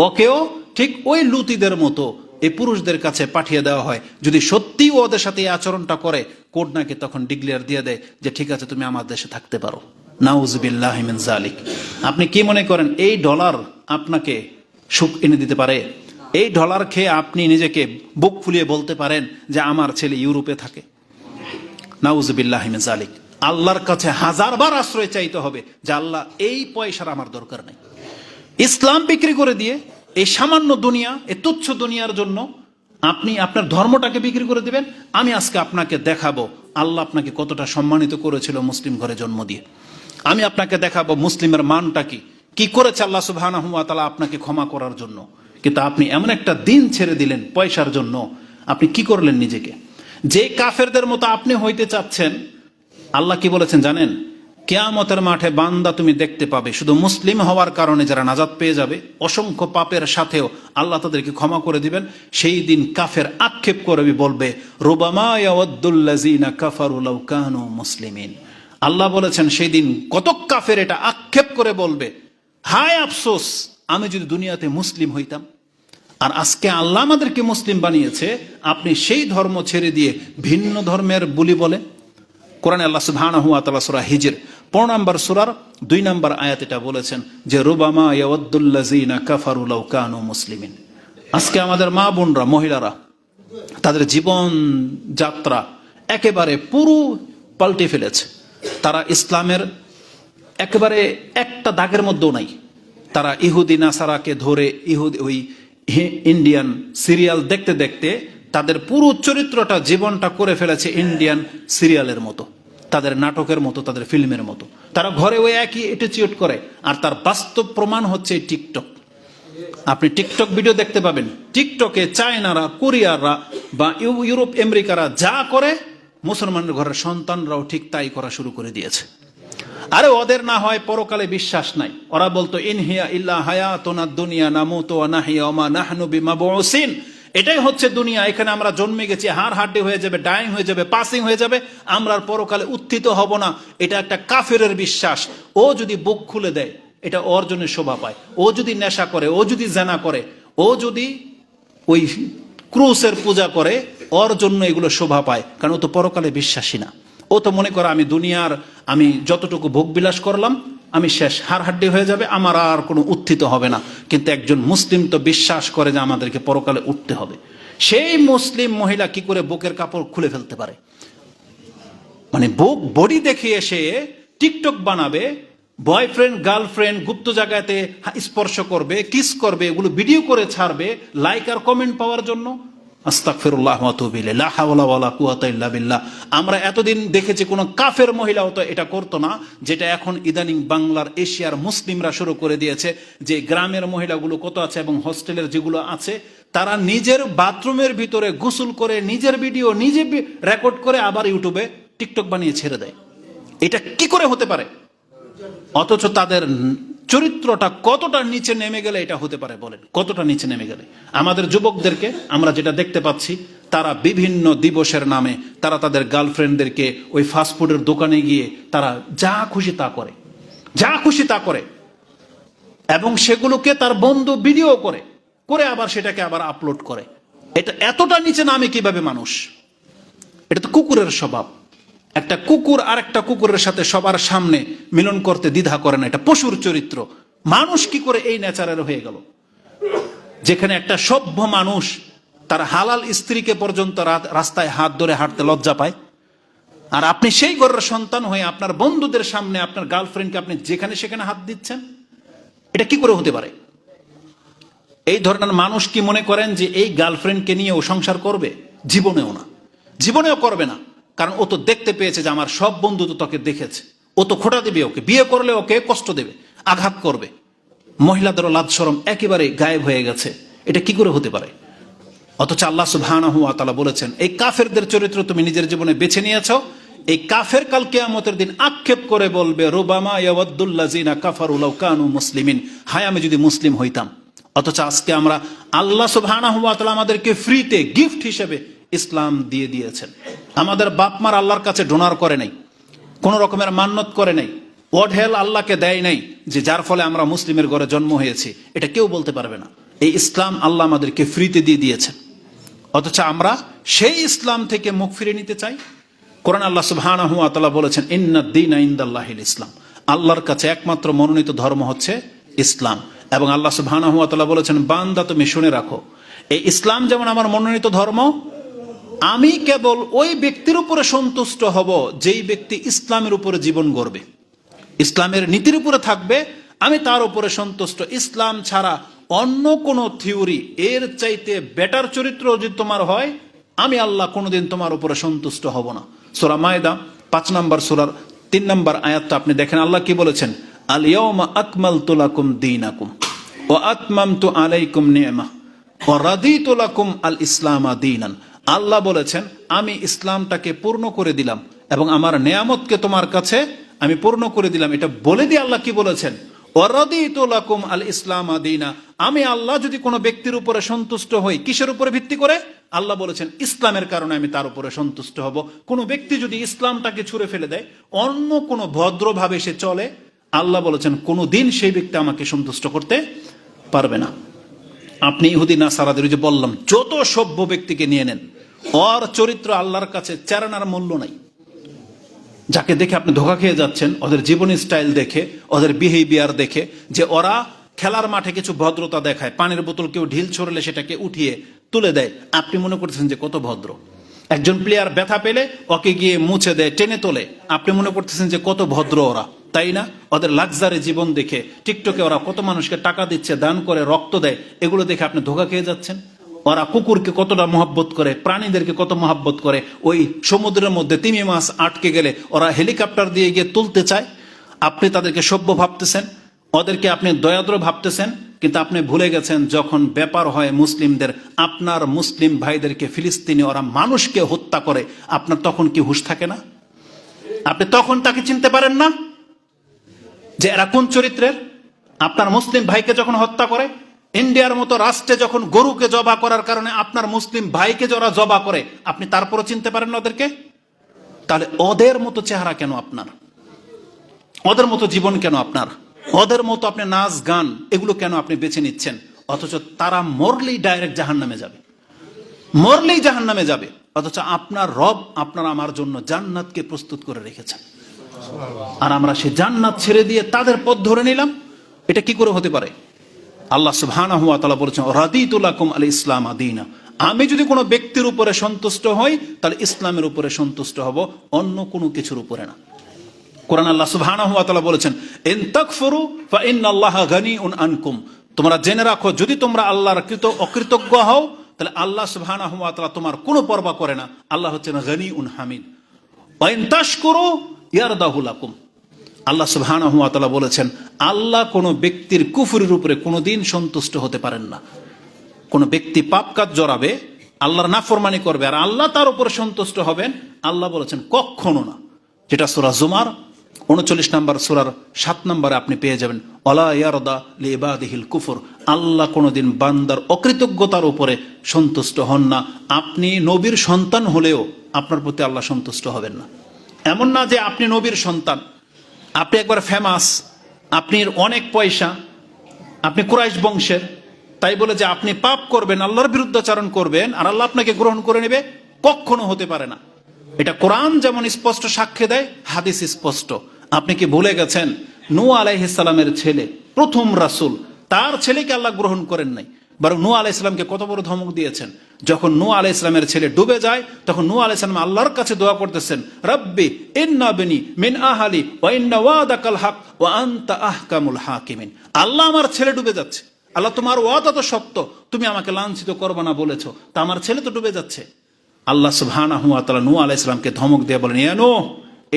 ওকেও ঠিক ওই লুতিদের মতো এই পুরুষদের কাছে পাঠিয়ে দেওয়া হয়। যদি সত্যি ওদের সাথে এই আচরণটা করে, কোর্ট নাকি তখন ডিক্লেয়ার দিয়ে দেয় যে ঠিক আছে, তুমি আমার দেশে থাকতে পারো। নাউজুবিল্লাহি মিন যালিক। আপনি কি মনে করেন এই ডলার আপনাকে সুখ এনে দিতে পারে? এই ডলার খেয়ে আপনি নিজেকে বুক ফুলিয়ে বলতে পারেন যে আমার ছেলে ইউরোপে থাকে? নাউজুবিল্লাহি মিন যালিক। আল্লাহর কাছে হাজারবার আশ্রয় চাইতে হবে যে আল্লাহ, এই পয়সার আমার দরকার নেই। ইসলাম বিক্রি করে দিয়ে এই সামান্য দুনিয়া, এই তুচ্ছ দুনিয়ার জন্য আপনি আপনার ধর্মটাকে বিক্রি করে দিবেন? আমি আজকে আপনাকে দেখাবো আল্লাহ আপনাকে কতটা সম্মানিত করেছিল মুসলিম ঘরে জন্ম দিয়ে। আমি আপনাকে দেখাবো মুসলিমের মানটা কি করেছে আল্লাহ সুবহানাহু ওয়া তাআলা আপনাকে ক্ষমা করার জন্য। কিন্তু আপনি এমন একটা দিন ছেড়ে দিলেন পয়সার জন্য। আপনি কি করলেন নিজেকে? যে কাফেরদের মতো আপনি হইতে চাচ্ছেন, আল্লাহ কি বলেছেন জানেন? কিয়ামতের মাঠে বান্দা তুমি দেখতে পাবে শুধু মুসলিম হওয়ার কারণে যারা নাজাত পেয়ে যাবে, অসংখ্য পাপের সাথেও আল্লাহ তাদেরকে ক্ষমা করে দিবেন। সেই দিন কাফের আক্ষেপ করবে, বলবে রুবামা ইয়াওয়াদ্দুল্লাযিনা কাফারু লাউ কানু মুসলিমিন। আল্লাহ বলেছেন সেই দিন কত কাফের এটা আক্ষেপ করে বলবে, হায় আফসোস, আমি যদি দুনিয়াতে মুসলিম হইতাম। আর আজকে আল্লাহ আমাদেরকে মুসলিম বানিয়েছে, আপনি সেই ধর্ম ছেড়ে দিয়ে ভিন্ন ধর্মের বুলি বলে। কোরআনে আল্লাহ সুবহানাহু ওয়া তাআলা সূরা হিজর 15 নম্বর সূরার 2 নম্বর আয়াত এটা বলেছেন যে রুবামা ইয়াওয়াদ্দুল্লাযিনা কাফারু লাউ কানু মুসলিমিন। আজকে আমাদের মা বোনরা, মহিলারা তাদের জীবন যাত্রা একেবারে পুরো পাল্টে ফেলেছে। তারা ইসলামের একেবারে একটা দাগের মধ্যেও নাই। তারা ইহুদি নাসারাকে ধরে ওই ইন্ডিয়ান সিরিয়াল দেখতে দেখতে তাদের পুরো চরিত্রটা, জীবনটা করে ফেলেছে ইন্ডিয়ান সিরিয়ালের মতো, তাদের নাটকের মতো, তাদের ফিল্মের মতো। তারা ঘরে ওই একই অ্যাটিটিউড করে। আর তার বাস্তব প্রমাণ হচ্ছে টিকটক। আপনি টিকটক ভিডিও দেখতে পাবেন। টিকটকে চায়নারা, কোরিয়াররা বা ইউরোপ আমেরিকারা যা করে, মুসলমানের ঘরের সন্তানরাও ঠিক তাই করা শুরু করে দিয়েছে। আরে ওদের না হয় পরকালে বিশ্বাস নাই। ওরা বলতো ইনহিয়া ইল্লা হায়াতুনা দুনিয়া নামুতু ওয়া নাহইয়া ওয়া মা নাহনু বিমাবউসিন। এটাই হচ্ছে দুনিয়া, এখানে আমরা জন্মে গেছি, হাড় হাড্ডি হয়ে যাবে, ডাইং হয়ে যাবে, পাসিং হয়ে যাবে, আমরা আর পরকালে উত্থিত হব না। এটা একটা কাফেরের বিশ্বাস। ও যদি বুক খুলে দেয়, এটা ওর জন্য শোভা পায়। ও যদি নেশা করে, ও যদি জেনা করে, ও যদি ওই ক্রুসের পূজা করে, ওর জন্য এগুলো শোভা পায়, কারণ ও তো পরকালে বিশ্বাসী না। ও তো মনে করে আমি দুনিয়ার, আমি যতটুকু ভোগ বিলাস করলাম, আমি শেষ, হাড় হাড্ডি হয়ে যাবে, আমার আর কোনো উত্থিত হবে না। কিন্তু একজন মুসলিম তো বিশ্বাস করে যে আমাদেরকে পরকালে উঠতে হবে। সেই মুসলিম মহিলা কি করে বুকের কাপড় খুলে ফেলতে পারে? মানে বুক বডি দেখে এসে টিকটক বানাবে, বয়ফ্রেন্ড গার্লফ্রেন্ড গুপ্ত জায়গাতে স্পর্শ করবে, কিস করবে, এগুলো ভিডিও করে ছাড়বে লাইক আর কমেন্ট পাওয়ার জন্য। আস্তাগফিরুল্লাহ ওয়া আতুবু ইলাইহি, লা হাওলা ওয়ালা কুওয়াতা ইল্লা বিল্লাহ। আমরা এতদিন দেখেছি কোন কাফের মহিলাও তো এটা করতো না, যেটা এখন ইদানিং বাংলার এশিয়ার মুসলিমরা শুরু করে দিয়েছে। যে গ্রামের মহিলাগুলো কত আছে এবং হোস্টেলের যেগুলো আছে, তারা নিজের বাথরুমের ভিতরে গোসল করে নিজের ভিডিও নিজে রেকর্ড করে আবার ইউটিউবে টিকটক বানিয়ে ছেড়ে দেয়। এটা কি করে হতে পারে? অথচ তাদের চরিত্রটা কতটা নিচে নেমে গেলে এটা হতে পারে বলেন? কতটা নিচে নেমে গেলে? আমাদের যুবকদেরকে আমরা যেটা দেখতে পাচ্ছি, তারা বিভিন্ন দিবসের নামে তারা তাদের গার্লফ্রেন্ডদেরকে ওই ফাস্টফুডের দোকানে গিয়ে তারা যা খুশি তা করে, যা খুশি তা করে, এবং সেগুলোকে তার বন্ধু ভিডিও করে করে আবার সেটাকে আবার আপলোড করে। এটা এতটা নিচে নামে কিভাবে মানুষ? এটা তো কুকুরের স্বভাব। একটা কুকুর আর একটা কুকুরের সাথে সবার সামনে মিলন করতে দ্বিধা করে না, এটা পশুর চরিত্র। মানুষ কি করে এই নেচারের হয়ে গেল? যেখানে একটা সভ্য মানুষ তার হালাল স্ত্রীকে পর্যন্ত রাস্তায় হাত ধরে হাঁটতে লজ্জা পায়, আর আপনি সেই ঘরের সন্তান হয়ে আপনার বন্ধুদের সামনে আপনার গার্লফ্রেন্ডকে আপনি যেখানে সেখানে হাত দিচ্ছেন। এটা কি করে হতে পারে? এই ধরনের মানুষ কি মনে করেন যে এই গার্লফ্রেন্ডকে নিয়ে ও সংসার করবে? জীবনেও না, জীবনেও করবে না। কারণ ও তো দেখতে পেয়েছে যে আমার সব বন্ধু তো তোকে দেখেছে, ও তো খোঁটা দেবে, ওকে বিয়ে করলে ওকে কষ্ট দেবে, আঘাত করবে। মহিলাদেরও লাজ শরম একেবারে গায়েব হয়ে গেছে। এটা কি করে হতে পারে? অথচ আল্লাহ সুবহানাহু ওয়া তাআলা বলেছেন, এই কাফেরদের চরিত্র তুমি নিজের জীবনে বেছে নিয়েছো। এই কাফের কাল কিয়ামতের দিন আক্ষেপ করে বলবে, রুবামা ইয়াওয়াদ্দুল্লাযিনা কাফারু লাউ কানু মুসলিমিন, হায় আমি যদি মুসলিম হইতাম। অথচ আজকে আমরা, আল্লাহ সুবহানাহু ওয়া তাআলা আমাদেরকে ফ্রিতে গিফট হিসেবে ইসলাম দিয়ে দিয়েছেন। আমাদের বাপ মার আল্লাহর কাছে ডোনার করে নাই, কোন রকমের মান্যত করে নাই, ওয়াঢেল আল্লাহকে দেয় নাই, যে যার ফলে আমরা মুসলিমের ঘরে জন্ম হয়েছি। এটা কেউ বলতে পারবে না। এই ইসলাম আল্লাহ আমাদেরকে ফ্রিতে দিয়ে দিয়েছেন। অথচ আমরা সেই ইসলাম থেকে মুখ ফিরে নিতে চাই। কোরআন আল্লাহ সুবহানাহু ওয়া তাআলা বলেছেন, ইন্নাদ-দীনা ইনদাল্লাহিল ইসলাম, আল্লাহর কাছে একমাত্র মনোনীত ধর্ম হচ্ছে ইসলাম। এবং আল্লাহ সুবহানাহু ওয়া তাআলা বলেছেন, বান্দা তুমি শুনে রাখো, এই ইসলাম যেমন আমার মনোনীত ধর্ম, আমি কেবল ওই ব্যক্তির উপরে সন্তুষ্ট হব যেই ব্যক্তি ইসলামের উপরে জীবন গড়বে, ইসলামের নীতির উপরে থাকবে, আমি তার উপরে সন্তুষ্ট। ইসলাম ছাড়া অন্য কোন থিওরি এর চাইতে বেটার চরিত্র যদি তোমার হয়, আমি আল্লাহ কোনোদিন তোমার উপরে সন্তুষ্ট হব না। সূরা মায়দা 5 নম্বর সূরার 3 নম্বর আয়াতটা আপনি দেখেন, আল্লাহ কি বলেছেন? আল ইয়াউমা আকমালতু লাকুম দীনাকুম ওয়া আতমামতু আলাইকুম নি'মাহ ওয়া রাদিতু লাকুম আল ইসলামা দীনান। আল্লাহ বলেছেন, আমি ইসলামটাকে পূর্ণ করে দিলাম এবং আমার নেয়ামতকে তোমার কাছে আমি পূর্ণ করে দিলাম। এটা বলে দিয়ে আল্লাহ কি বলেছেন? ওয়ারাদিতু লাকুম আল ইসলামা দীনা। আমি আল্লাহ যদি কোনো ব্যক্তির উপরে সন্তুষ্ট হই, কিসের উপরে ভিত্তি করে? আল্লাহ বলেছেন ইসলামের কারণে আমি তার উপরে সন্তুষ্ট হব। কোনো ব্যক্তি যদি ইসলামটাকে ছুঁড়ে ফেলে দেয়, অন্য কোনো ভদ্রভাবে সে চলে, আল্লাহ বলেছেন কোনো দিন সেই ব্যক্তি আমাকে সন্তুষ্ট করতে পারবে না। আপনি ইহুদি নাসারাদের যে বললাম, যত সভ্য ব্যক্তিকে নিয়ে নেন, ওর চরিত্র আল্লাহর কাছে চারানার মূল্য নাই। যাকে দেখে আপনি ধোঁকা খেয়ে যাচ্ছেন, ওদের জীবনী স্টাইল দেখে, ওদের বিহেভিয়ার দেখে, যে ওরা খেলার মাঠে কিছু ভদ্রতা দেখায়, পানির বোতল কেউ ঢিল ছড়লে সেটাকে উঠিয়ে তুলে দেয়, আপনি মনে করতেছেন যে কত ভদ্র। একজন প্লেয়ার ব্যথা পেলে ওকে গিয়ে মুছে দেয়, টেনে তোলে, আপনি মনে করতেছেন যে কত ভদ্র ওরা, তাই না? ওদের লাক্সারি জীবন দেখে, টিকটকে ওরা কত মানুষকে টাকা দিচ্ছে, দান করে, রক্ত দেয়, এগুলো দেখে আপনি ধোঁকা খেয়ে যাচ্ছেন। ওরা কুকুরকে কতটা মহব্বত করে, প্রাণীদেরকে কত মহব্বত করে। ওই সমুদ্রের মধ্যে তিমি মাছ আটকে গেলে ওরা হেলিকপ্টার দিয়ে গিয়ে তুলতে চায়। আপনি তাদেরকে সভ্য ভাবতেছেন, ওদেরকে আপনি দয়াদ্র ভাবতেছেন, কিন্তু আপনি ভুলে গেছেন যখন ব্যাপার হয় মুসলিমদের, আপনার মুসলিম ভাইদেরকে ফিলিস্তিনি ওরা মানুষকে হত্যা করে, আপনার তখন কি হুঁশ থাকে না? আপনি তখন তাকে চিনতে পারেন না যে এরা কোন চরিত্রের? আপনার মুসলিম ভাইকে যখন হত্যা করে, ইন্ডিয়ার মতো রাষ্ট্রে যখন গরুকে জবা করার কারণে আপনার মুসলিম ভাইকে যারা জবা করে, আপনি তারপরও চিনতে পারেন না ওদেরকে? তাহলে ওদের মতো চেহারা কেন আপনার? ওদের মতো জীবন কেন আপনার? ওদের মতো আপনি নাচ গান এগুলো কেন আপনি বেছে নিচ্ছেন? অথচ তারা মরলেই ডাইরেক্ট জাহান্নামে যাবে, মরলেই জাহান্নামে যাবে। অথচ আপনার রব আপনার আমার জন্য জান্নাতকে প্রস্তুত করে রেখেছেন, আর আমরা সেই জান্নাত ছেড়ে দিয়ে তাদের পথ ধরে নিলাম। এটা কি করে হতে পারে? আল্লাহ সুবহানাহু ওয়া তাআলা বলেছেন, রাদিতু লাকুম আল ইসলামা দীনা, আমি যদি কোনো ব্যক্তির উপরে সন্তুষ্ট হই, তাহলে ইসলামের উপরে সন্তুষ্ট হব, অন্য কোনো কিছুর উপরে না। কোরআন আল্লাহ সুবহানাহু ওয়া তাআলা বলেছেন, ইন তাকফুরু ফা ইন্নাল্লাহা গানিউন আনকুম, তোমরা জেনে রাখো যদি তোমরা আল্লাহর অকৃতজ্ঞ হও, তাহলে আল্লাহ সুবহানাহু ওয়া তাআলা তোমার কোনো পরোয়া করে না। আল্লাহ হচ্ছেন গানিউন হামিদ। ওয়া ইন তাশকুরু ইয়ারদাহু লাকুম, আল্লাহ সুবহানাহু ওয়া তাআলা বলেছেন, আল্লাহ কোনো ব্যক্তির কুফরের উপরে কোনোদিন সন্তুষ্ট হতে পারেন না। কোন ব্যক্তি পাপ কাজ জড়াবে, আল্লাহর নাফরমানি করবে, আর আল্লাহ তার উপরে সন্তুষ্ট হবেন, আল্লাহ বলেছেন কখনো না। যেটা সূরা জুমার 39 নম্বর সূরার 7 নম্বরে আপনি পেয়ে যাবেন, ওয়ালা ইয়ারদা লিইবাদিহিল কুফর। আল্লাহ কোনোদিন বান্দার অকৃতজ্ঞতার উপরে সন্তুষ্ট হন না। আপনি নবীর সন্তান হলেও আপনার প্রতি আল্লাহ সন্তুষ্ট হবেন না। এমন না যে আপনি নবীর সন্তান, আপনি একবার ফেমাস, আপনি অনেক পয়সা, আপনি কুরাইশ বংশের, তাই বলে যে আপনি পাপ করবেন, আল্লাহর বিরুদ্ধাচরণ করবেন, আর আল্লাহ আপনাকে গ্রহণ করে নেবে, কখনো হতে পারে না। এটা কোরআন যেমন স্পষ্ট সাক্ষ্য দেয়, হাদিস স্পষ্ট। আপনি কি ভুলে গেছেন নূহ আলাইহিস সালামের ছেলে, প্রথম রাসূল, তার ছেলেকে আল্লাহ গ্রহণ করেন নাই, বরং নূহ আলাইহিস সালামকে কত বড় ধমক দিয়েছেন। যখন নূহ আলাইহিস সালামের ছেলে ডুবে যায়, তখন নূহ আলাইহিস সালাম আল্লাহর কাছে দোয়া করতেছেন, রব্বি ইন্না বিনি মিন আহলি ওয়া ইন্না ওয়াদাকাল হক ওয়া আনতা আহকামুল হাকিমিন। আল্লাহ, আমার ছেলে ডুবে যাচ্ছে, আল্লাহ তোমার ওয়াদা তো সত্য, তুমি আমাকে লাঞ্ছিত করবে না বলেছো, তা আমার ছেলে তো ডুবে যাচ্ছে। আল্লাহ সুবহানাহু ওয়া তাআলা নূহ আলাইহিস সালামকে ধমক দিয়ে বলেন, ইয়া নূহ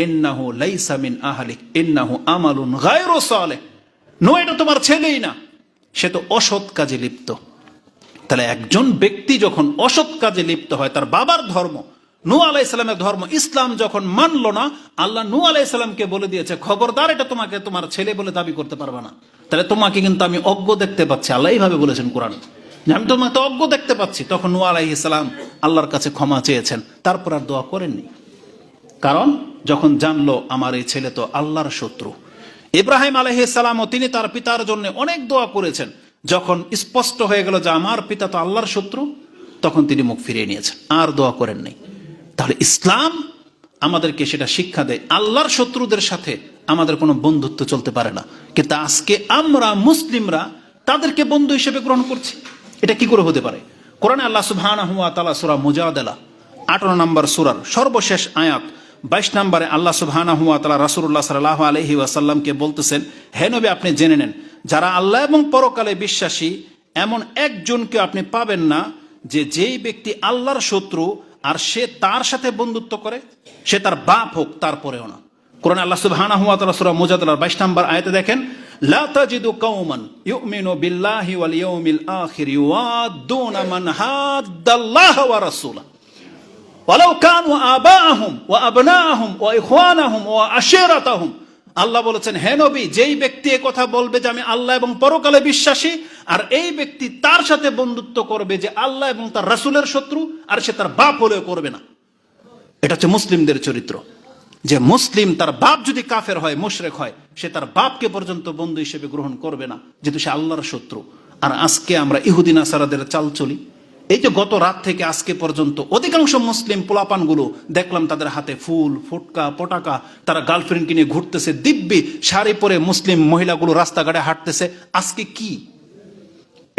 ইন্নাহু লাইসা মিন আহলিক ইন্নাহু আমালুন গায়রু সালেহ। নূহ, এটা তোমার ছেলেই না, সে তো অসৎ কাজে লিপ্ত। তাহলে একজন ব্যক্তি যখন অসৎ কাজে লিপ্ত হয়, তার বাবার ধর্ম নূহ আলাইহিস সালামের ধর্ম ইসলাম যখন মানলো না, আল্লাহ নূহ আলাইহিস সালামকে বলে দিয়েছে, খবরদার, এটা তোমাকে তোমার ছেলে বলে দাবি করতে পারবে না। তাহলে তোমাকে কিন্তু আমি অজ্ঞ দেখতে পাচ্ছি, আল্লাহ এইভাবে বলেছেন কোরআন, যে আমি তোমাকে তো অজ্ঞ দেখতে পাচ্ছি। তখন নূহ আলাইহিস সালাম আল্লাহর কাছে ক্ষমা চেয়েছেন, তারপর আর দোয়া করেননি। কারণ যখন জানলো আমার এই ছেলে তো আল্লাহর শত্রু। ইব্রাহিম আলাইহিস সালামও তিনি তার পিতার জন্য অনেক দোয়া করেছেন। যখন স্পষ্ট হয়ে গেল যে আমার পিতা তো আল্লাহর শত্রু, তখন তিনি মুখ ফিরিয়ে নিয়েছেন, আর দোয়া করেন নাই। তাহলে ইসলাম আমাদেরকে সেটা শিক্ষা দেয়, আল্লাহর শত্রুদের সাথে আমাদের কোনো বন্ধুত্ব চলতে পারে না। কিন্তু আজকে আমরা মুসলিমরা তাদেরকে বন্ধু হিসেবে গ্রহণ করছি। এটা কি করে হতে পারে? কোরআনে আল্লাহ সুবহানাহু ওয়া তাআলা সূরা মুজাদালা 18 নম্বর সূরার সর্বশেষ আয়াত 22 নম্বরে আল্লাহ সুবহানাহু ওয়া তাআলা রাসূলুল্লাহ সাল্লাল্লাহু আলাইহি ওয়াসাল্লামকে বলতেছেন, হে নবী, আপনি জেনে নেন, যারা আল্লাহ এবং পরকালে বিশ্বাসী এমন একজনকে আপনি পাবেন না যে যেই ব্যক্তি আল্লাহর শত্রু আর সে তার সাথে বন্ধুত্ব করে, সে তার বাপ হোক তারপরেও না। কোরআনে আল্লাহ সুবহানাহু ওয়া তাআলা সূরা মুজাদালার 22 নম্বর আয়াতে দেখেন, লা তাজিদু কওমান ইউমিনু বিল্লাহি ওয়াল ইয়াউমিল আখির ইউআদ্দুনা মান হাদ্দাল্লাহ ওয়া রাসূলা ওয়ালাউ কানু আবাআহুম ওয়া আবনাআহুম ওয়া ইখওয়ানাহুম ওয়া আশিরাতাহুম। আল্লাহ বলেছেন, হে নবী, যেই ব্যক্তি এই কথা বলবে যে আমি আল্লাহ এবং পরকালে বিশ্বাসী, আর এই ব্যক্তি তার সাথে বন্ধুত্ব করবে যে আল্লাহ এবং তার রাসূলের শত্রু, আর সে তার বাপ হলেও করবে না। এটা হচ্ছে মুসলিমদের চরিত্র, যে মুসলিম তার বাপ যদি কাফের হয়, মুশরিক হয়, সে তার বাপকে পর্যন্ত বন্ধু হিসেবে গ্রহণ করবে না, যেহেতু সে আল্লাহর শত্রু। আর আজকে আমরা ইহুদি নাসারাদের চাল চলি। এই যে গত রাত থেকে আজকে পর্যন্ত অধিকাংশ মুসলিম পোলাপানগুলো দেখলাম তাদের হাতে ফুল, ফুটকা, পটাকা, তারা গার্লফ্রেন্ডকে নিয়ে ঘুরতেছে, দিব্যি শাড়ি পরে মুসলিম মহিলাগুলো রাস্তাঘাটে হাঁটতেছে। আজকে কি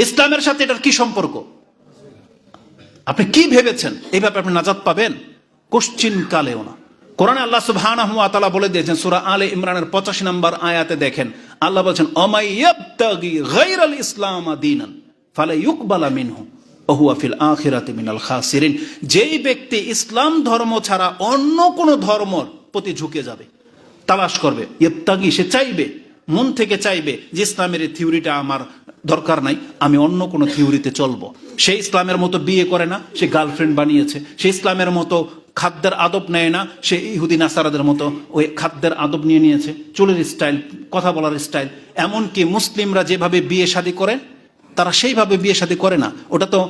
ইসলামের সাথে এটার কি সম্পর্ক? আপনি কি ভেবেছেন এইভাবে আপনি নাজাত পাবেন? কোশ্চিন কালেও না। কোরআনে আল্লাহ সুবহানাহু ওয়া তাআলা বলে দিয়েছেন, সূরা আলে ইমরানের 85 নম্বর আয়াতে দেখেন, আল্লাহ বলেছেন, অমাই ইয়াবতাগি গায়রাল ইসলাম দীনান ফালা ইউকবালা মিনহু ওয়া হুয়া ফিল আখিরাতি মিনাল খাসিরিন। যেই ব্যক্তি ইসলাম ধর্ম ছাড়া অন্য কোনো ধর্মের প্রতি ঝুঁকে যাবে, তালাশ করবে, ইবতাগি, সে চাইবে, মন থেকে চাইবে যে ইসলামের এই থিওরিটা আমার দরকার নাই, আমি অন্য কোনো থিওরিতে চলবো। সে ইসলামের মতো বিয়ে করে না, সে গার্লফ্রেন্ড বানিয়েছে। সে ইসলামের মতো খাদ্যের আদব নেয় না, সে ইহুদি নাসারাদের মতো ওই খাদ্যের আদব নিয়ে নিয়েছে, চুলের স্টাইল, কথা বলার স্টাইল। এমনকি মুসলিমরা যেভাবে বিয়ে শাদী করে, তারা সেইভাবে বিয়ে শাদী করে না। ওটা তো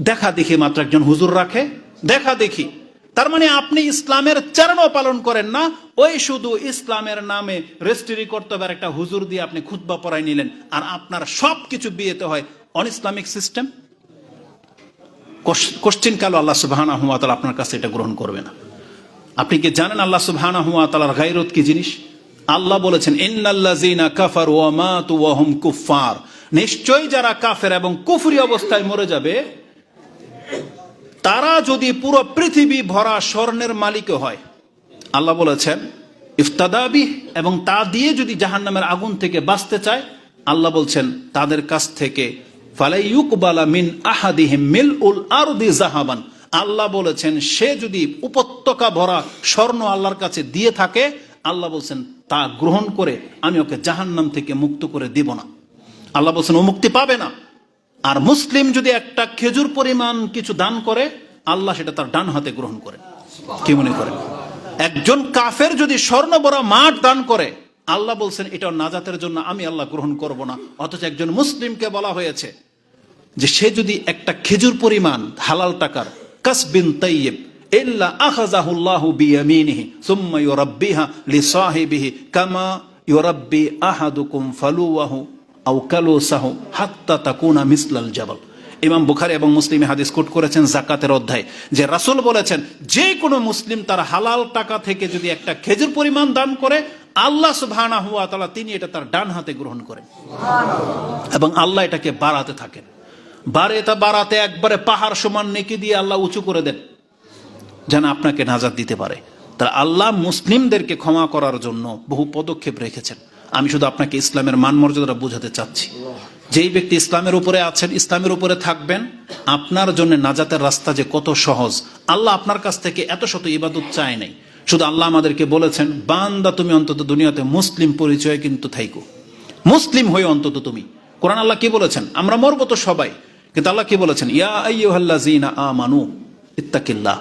দেখা দেখি মাত্র একজন হুজুর রাখে, দেখা দেখি। তার মানে আপনি ইসলামের চারণও পালন করেন না, ওই শুধু ইসলামের নামে রেজিস্ট্রি করতে হবে, একটা হুজুর দিয়ে আপনি খুতবা পড়াই নিলেন, আর আপনার সব কিছু বিয়েতে হয় অন ইসলামিক সিস্টেম। কোশ্চিন কালো আল্লাহ সুবহানাহু ওয়া তাআলা আপনার কাছে এটা গ্রহণ করবে না। আপনি কি জানেন আল্লাহ সুবহানাহু ওয়া তাআলার গায়রত কি জিনিস? আল্লাহ বলেছেন, ইন্নাল্লাযীনা কাফারু ওয়া মাতু ওয়া হুম কুফফার। নিশ্চয়ই যারা কাফের এবং কুফরি অবস্থায় মরে যাবে, তারা যদি পুরো পৃথিবী ভরা স্বর্ণের মালিক হয়, আল্লাহ বলেছেন ইফতাদাবি, এবং তা দিয়ে যদি জাহান্নামের আগুন থেকে বাঁচতে চায়, আল্লাহ বলছেন তাদের কাছ থেকে ফালাই ইউকবালা মিন আহাদিহিম মিলউল আরদি যাহাবান। আল্লাহ বলেছেন সে যদি উপত্যকা ভরা স্বর্ণ আল্লাহর কাছে দিয়ে থাকে, আল্লাহ বলছেন তা গ্রহণ করে আমি ওকে জাহান্নাম থেকে মুক্ত করে দিব না। আল্লাহ বলছেন ও মুক্তি পাবে না। আর মুসলিম যদি একটা খেজুর পরিমাণ কিছু দান করে, আল্লাহ সেটা তার ডান হাতে গ্রহণ করে। কি মনে করেন? একজন কাফের যদি স্বর্ণ ভরা মাঠ দান করে, আল্লাহ বলছেন এটা নাজাতের জন্য, আমি আল্লাহ গ্রহণ করব না। অথচ একজন মুসলিমকে বলা হয়েছে যে সে যদি একটা খেজুর পরিমাণ হালাল টাকার কাসবিন তাইয়্যিব ইল্লা আখাযাহুল্লাহু বিয়ামিনিহি সুম্মা ইউরাব্বিহা লিসাহিবিহি কামা ইউরাব্বি আহাদুকুম ফালুওয়াহু আও কালুসাহু হাত্তা তাকুনা মিসলাল জাবাল। ইমাম বুখারী এবং মুসলিমে হাদিস কোট করেছেন যাকাতের অধ্যায়, যে রাসূল বলেছেন যে কোনো মুসলিম তার হালাল টাকা থেকে যদি একটা খেজুর পরিমাণ দান করে, আল্লাহ সুবহানাহু ওয়া তাআলা তিনি এটা তার ডান হাতে গ্রহণ করেন এবং আল্লাহ এটাকে বাড়াতে থাকেন। বাড়াতে একবারে পাহাড় সমান নেকি দিয়ে আল্লাহ উঁচু করে দেন, যেন আপনাকে নাজাত দিতে পারে। তাহলে আল্লাহ মুসলিমদেরকে ক্ষমা করার জন্য বহু পদক্ষেপ রেখেছেন। আমি শুধু আপনাকে ইসলামের মান মর্যাদাটা বোঝাতে চাচ্ছি। যেই ব্যক্তি ইসলামের উপরে আছেন, ইসলামের উপরে থাকবেন, আপনার জন্য নাজাতের রাস্তা যে কত সহজ। আল্লাহ আপনার কাছ থেকে এত শত ইবাদত চায় নাই, শুধু আল্লাহ আমাদেরকে বলেছেন বান্দা তুমি অন্তত দুনিয়াতে মুসলিম পরিচয় কিন্তু থাইকো, মুসলিম হয়ে অন্তত তুমি। কোরআন আল্লাহ কি বলেছেন? আমরা মরবো তো সবাই, কিন্তু আল্লাহ কি বলেছেন? ইয়া আইয়ুহাল্লাযীনা আমানু ইত্তাকিল্লাহ,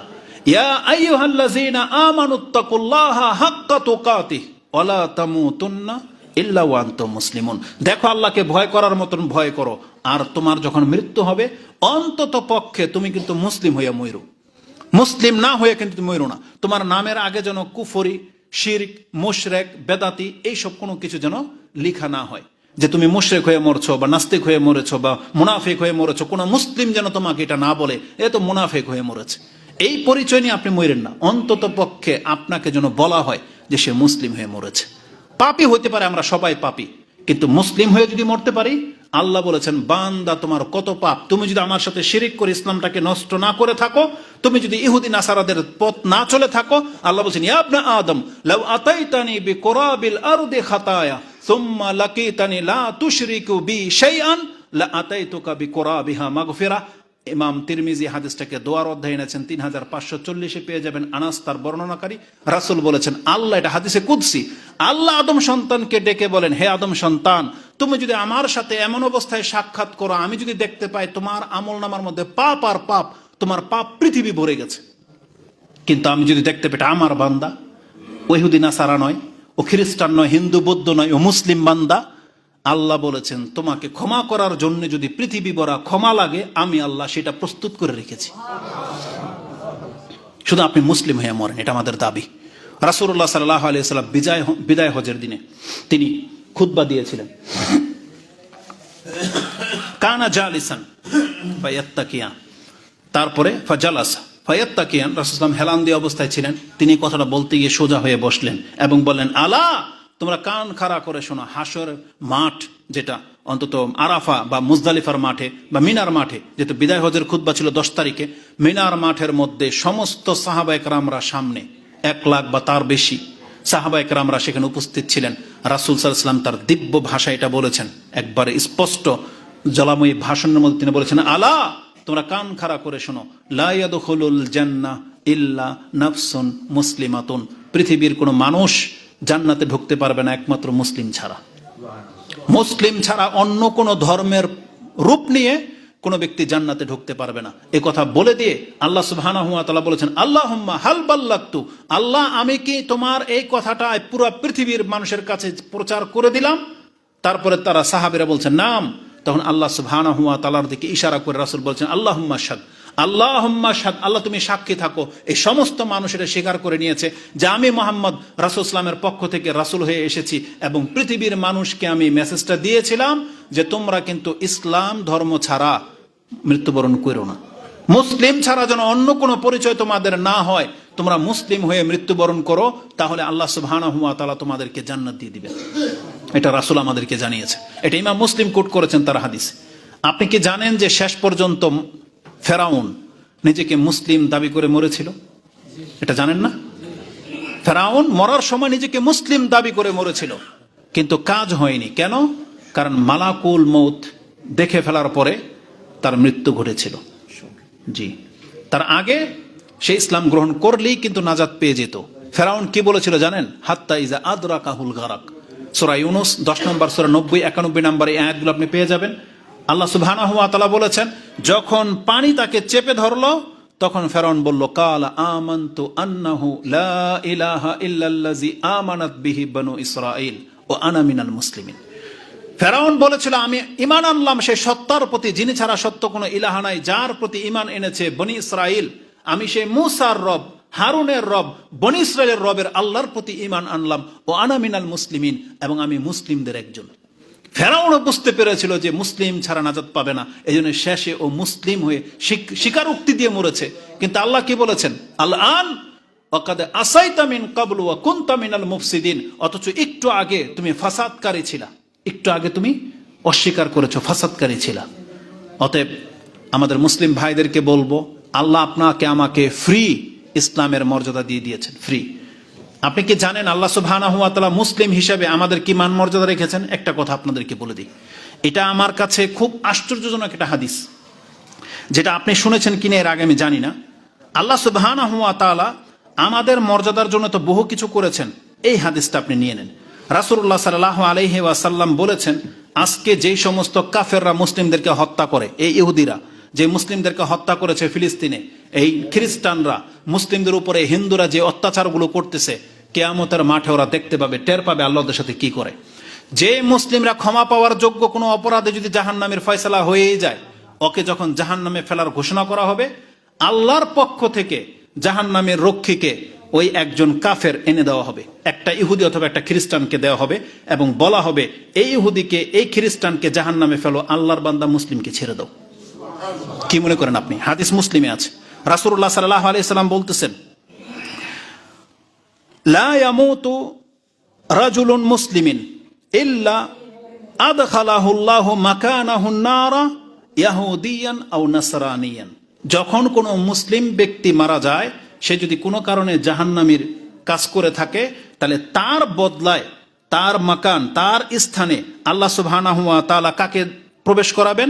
ইয়া আইয়ুহাল্লাযীনা আমানু ইত্তাকুল্লাহা হাক্কা তুকাতিহি ওয়া লা তামুতুন্না ইল্লা ওয়া আনতুম মুসলিমুন। দেখো আল্লাহকে ভয় করার মতন ভয় করো, আর তোমার যখন মৃত্যু হবে অন্তত পক্ষে তুমি কিন্তু মুসলিম হইয়া মইরো। মুসলিম না হয়ে কিন্তু তুমি মইরো না। তোমার নামের আগে যেন কুফরি, শিরক, মুশরিক, বেদাতি এইসব কোনো কিছু যেন লেখা না হয়, যে তুমি মুশরিক হয়ে মরছো বা নাস্তিক হয়ে মরেছো বা মুনাফিক হয়ে মরেছো। কোনো মুসলিম যেন তোমাকে এটা না বলে এ তো মুনাফিক হয়ে মরেছে। এই পরিচয় নিয়ে আপনি মরেন না, অন্তত পক্ষে আপনাকে যেন বলা হয় যে সে মুসলিম হয়ে মরেছে। পাপী হইতে পারে, আমরা সবাই পাপী, কিন্তু মুসলিম হয়ে যদি মরতে পারি, আল্লাহ বলেছেন বান্দা তোমার কত পাপ, তুমি যদি আমার সাথে শিরিক করে ইসলামটাকে নষ্ট না করে থাকো, তুমি যদি ইহুদি নাসারাদের পথ না চলে থাকো, আল্লাহ বলেছেন ইয়া ইবনা আদম লাউ আতাইতানি বিকুরাবিল আরদি খাতায়া সুম্মা লাকিতানি লা তুশরিকু বি শাইআন লা আতাইতুকা বিকুরাবিহা মাগফিরা। ইমাম তিরমিজি হাদিসটাকে দোয়ার অধ্যায়ে এনেছেন, 3540 পেয়ে যাবেন। আনাস তার বর্ণনাকারী। রাসূল বলেছেন, আল্লাহ, এটা হাদিসে কুদসি, আল্লাহ আদম সন্তানকে ডেকে বলেন, হে আদম সন্তান, তুমি যদি আমার সাথে এমন অবস্থায় সাক্ষাৎ করো, আমি যদি দেখতে পাই তোমার আমলনামার মধ্যে পাপ আর পাপ, তোমার পাপ পৃথিবী ভরে গেছে, কিন্তু আমি যদি দেখতে পাই আমার বান্দা ও ইহুদি নাসারা নয়, ও খ্রিস্টান নয়, হিন্দু বৌদ্ধ নয়, ও মুসলিম বান্দা, আল্লাহ বলেছেন তোমাকে ক্ষমা করার জন্য যদি পৃথিবী ভরা ক্ষমা লাগে, আমি আল্লাহ সেটা প্রস্তুত করে রেখেছি। শুধু আপনি মুসলিম হয়ে মরেন, এটা আমাদের দাবি। রাসূলুল্লাহ সাল্লাল্লাহু আলাইহি ওয়াসাল্লাম বিদায় হজের দিনে তিনি খুতবা দিয়েছিলেন। কানা জালিসান ফায়াত্তাকিয়ান, তারপরে ফাজালাসা ফায়াত্তাকিয়ান, রাসূলুল্লাহ সাল্লাল্লাহু আলাইহি ওয়াসাল্লাম হেলান দিয়ে অবস্থায় ছিলেন। তিনি কথাটা বলতে গিয়ে সোজা হয়ে বসলেন এবং বললেন, আলা, তোমরা কান খাড়া করে শোনো, হাসর মাঠ, যেটা অন্তত আরাফা বা মুজদালিফার মাঠে বা মিনার মাঠে, যেহেতু বিদায় হজের খুতবা ছিল 10 তারিখে, মিনার মাঠের মধ্যে সমস্ত সাহাবা একরামরা সামনে 1 লাখ বা তার বেশি সাহাবা একরামরা সেখানে উপস্থিত ছিলেন। রাসূল সাল্লাল্লাহু আলাইহি ওয়াসাল্লাম তার দিব্য ভাষা এটা বলেছেন, একবারে স্পষ্ট জলাময়ী ভাষণের মধ্যে তিনি বলেছেন, আলা, তোমরা কান খাড়া করে শোনো, লা ইয়াদখুলুল জান্নাহ ইল্লা নাফসুন মুসলিমাতুন, পৃথিবীর কোনো মানুষ জান্নাতে ঢুকতে পারবে না একমাত্র মুসলিম ছাড়া। মুসলিম ছাড়া অন্য কোন ধর্মের রূপ নিয়ে কোন ব্যক্তি জান্নাতে ঢুকতে পারবে না। এ কথা বলে দিয়ে আল্লাহ সুবহানাহু ওয়া তাআলা বলেছেন, আল্লাহুম্মা হাল বাল্লাগতু, আল্লাহ আমি কি তোমার এই কথাটা পুরো পৃথিবীর মানুষের কাছে প্রচার করে দিলাম? তারপরে তারা সাহাবীরা বলছেন নাম। তখন আল্লাহ সুবহানাহু ওয়া তাআলার দিকে ইশারা করে রাসূল বলছেন, আল্লাহুম্মা শাদ, আল্লাহুম্মা শাদ, আল্লাহ তুমি সাক্ষী থাকো, এই সমস্ত মানুষ এটা স্বীকার করে নিয়েছে যে আমি মুহাম্মদ রাসূল ইসলামের পক্ষ থেকে রাসূল হয়ে এসেছি, এবং পৃথিবীর মানুষকে আমি মেসেজটা দিয়েছিলাম যে তোমরা কিন্তু ইসলাম ধর্ম ছাড়া মৃত্যুবরণ করো না, মুসলিম ছাড়া যেন অন্য কোনো পরিচয় তোমাদের না হয়, তোমরা মুসলিম হয়ে মৃত্যুবরণ করো, তাহলে আল্লাহ সুবহানাহু ওয়া তাআলা তোমাদেরকে জান্নাত দিয়ে দিবেন। এটা রাসূল আমাদেরকে জানিয়েছে, এটা ইমাম মুসলিম কোট করেছেন তার হাদিস। আপনি কি জানেন যে শেষ পর্যন্ত ফেরাউন নিজেকে মুসলিম দাবি করে মরেছিল? এটা জানেন না? ফেরাউন মরার সময় নিজেকে মুসলিম দাবি করে মরেছিল, কিন্তু কাজ হয়নি। কেন? কারণ মালাকুল মউত দেখে ফেলার পরে তার মৃত্যু ঘটেছিল। জি, তার আগে সে ইসলাম গ্রহণ করলেই কিন্তু নাজাত পেয়ে যেত। ফেরাউন কি বলেছিল জানেন? হাত্তা ইজা আদরাকাহুল গারাক, সূরা ইউনূস 10 নম্বর সূরা 90 91 নম্বর এই আয়াতগুলো আপনি পেয়ে যাবেন। আল্লাহ সুবহানাহু ওয়া তাআলা বলেছেন, যখন পানি তাকে চেপে ধরলো তখন ফেরাউন বলল, কালা আমানতু আন্নাহু লা ইলাহা ইল্লাল্লাযী আমানাত বিহি বনু ইসরাঈল ওয়া আনা মিনাল মুসলিমিন। ফেরাউন বলেছিল, আমি ঈমান আনলাম সেই সত্তার প্রতি যিনি ছাড়া সত্য কোনো ইলাহা নাই, যার প্রতি ঈমান এনেছে বনি ইসরাঈল। আমি সেই মূসার রব, হারুনের রব, বনি ইসরাঈলের রবের আল্লাহর প্রতি ঈমান আনলাম, ও আনা মিনাল মুসলিমিন, এবং আমি মুসলিমদের একজন। ফেরাউনও বুঝতে পেরেছিল যে মুসলিম ছাড়া নাজাত পাবে না, এই জন্য শেষে ও মুসলিম হয়ে স্বীকারোক্তি দিয়ে মরেছে। কিন্তু আল্লাহ কি বলেছেন, আল আন ওয়াকাদ আসাইতা মিন ক্বাবলু ওয়া কুনতা মিনাল মুফসিদিন, অথচ একটু আগে তুমি ফাসাদকারী ছিলা, একটু আগে তুমি অস্বীকার করেছো, ফাসাদকারী ছিলা। অতএব আমাদের মুসলিম ভাইদেরকে বলবো, আল্লাহ আপনাকে আমাকে ফ্রি ইসলামের মর্যাদা দিয়ে দিয়েছেন, ফ্রি। আপনি কি জানেন আল্লাহ সুবহানাহু ওয়া তাআলা মুসলিম হিসেবে আমাদের কি মান মর্যাদা রেখেছেন? একটা কথা আপনাদেরকে বলে দিই, এটা আমার কাছে খুব আশ্চর্যজনক একটা হাদিস, যেটা আপনি শুনেছেন কিনা এর আগে আমি জানি না। আল্লাহ সুবহানাহু ওয়া তাআলা আমাদের মর্যাদার জন্য তো বহু কিছু করেছেন। এই হাদিসটা আপনি নিয়ে নেন। রাসূলুল্লাহ সাল্লাল্লাহু আলাইহি ওয়াসাল্লাম বলেছেন, আজকে যেই সমস্ত কাফেররা মুসলিমদেরকে হত্যা করে, এই ইহুদিরা যে মুসলিমদেরকে হত্যা করেছে ফিলিস্তিনে, এই খ্রিস্টানরা মুসলিমদের উপরে, হিন্দুরা যে অত্যাচারগুলো করতেছে, কিয়ামতের মাঠে ওরা দেখতে পাবে, টের পাবে আল্লাহর সাথে কি করে। যে মুসলিমরা ক্ষমা পাওয়ার যোগ্য কোনো অপরাধে যদি জাহান্নামের ফয়সালা হয়েই যায়, ওকে যখন জাহান্নামে ফেলার ঘোষণা করা হবে, আল্লাহর পক্ষ থেকে জাহান্নামের রক্ষীকে ওই একজন কাফের এনে দেওয়া হবে, একটা ইহুদি অথবা একটা খ্রিস্টানকে দেওয়া হবে, এবং বলা হবে, এই ইহুদিকে, এই খ্রিস্টানকে জাহান্নামে ফেলো, আল্লাহর বান্দা মুসলিমকে ছেড়ে দাও। কি মনে করেন আপনি? হাদিস মুসলিমে আছে। রাসূলুল্লাহ সাল্লাল্লাহু আলাইহি সাল্লাম বলতেছেন, লা ইয়ামুতু রাজুলুন মুসলিমিন ইল্লা আদখালাহুল্লাহু মাকানাহুন নারা ইয়াহুদিয়ান আও নাসরানিয়ান। যখন কোনো মুসলিম ব্যক্তি মারা যায়, সে যদি কোনো কারণে জাহান্নামীর কাজ করে থাকে, তাহলে তার বদলায়, তার মাকান, তার স্থানে আল্লাহ সুবহানাহু ওয়া তাআলা কাকে প্রবেশ করাবেন?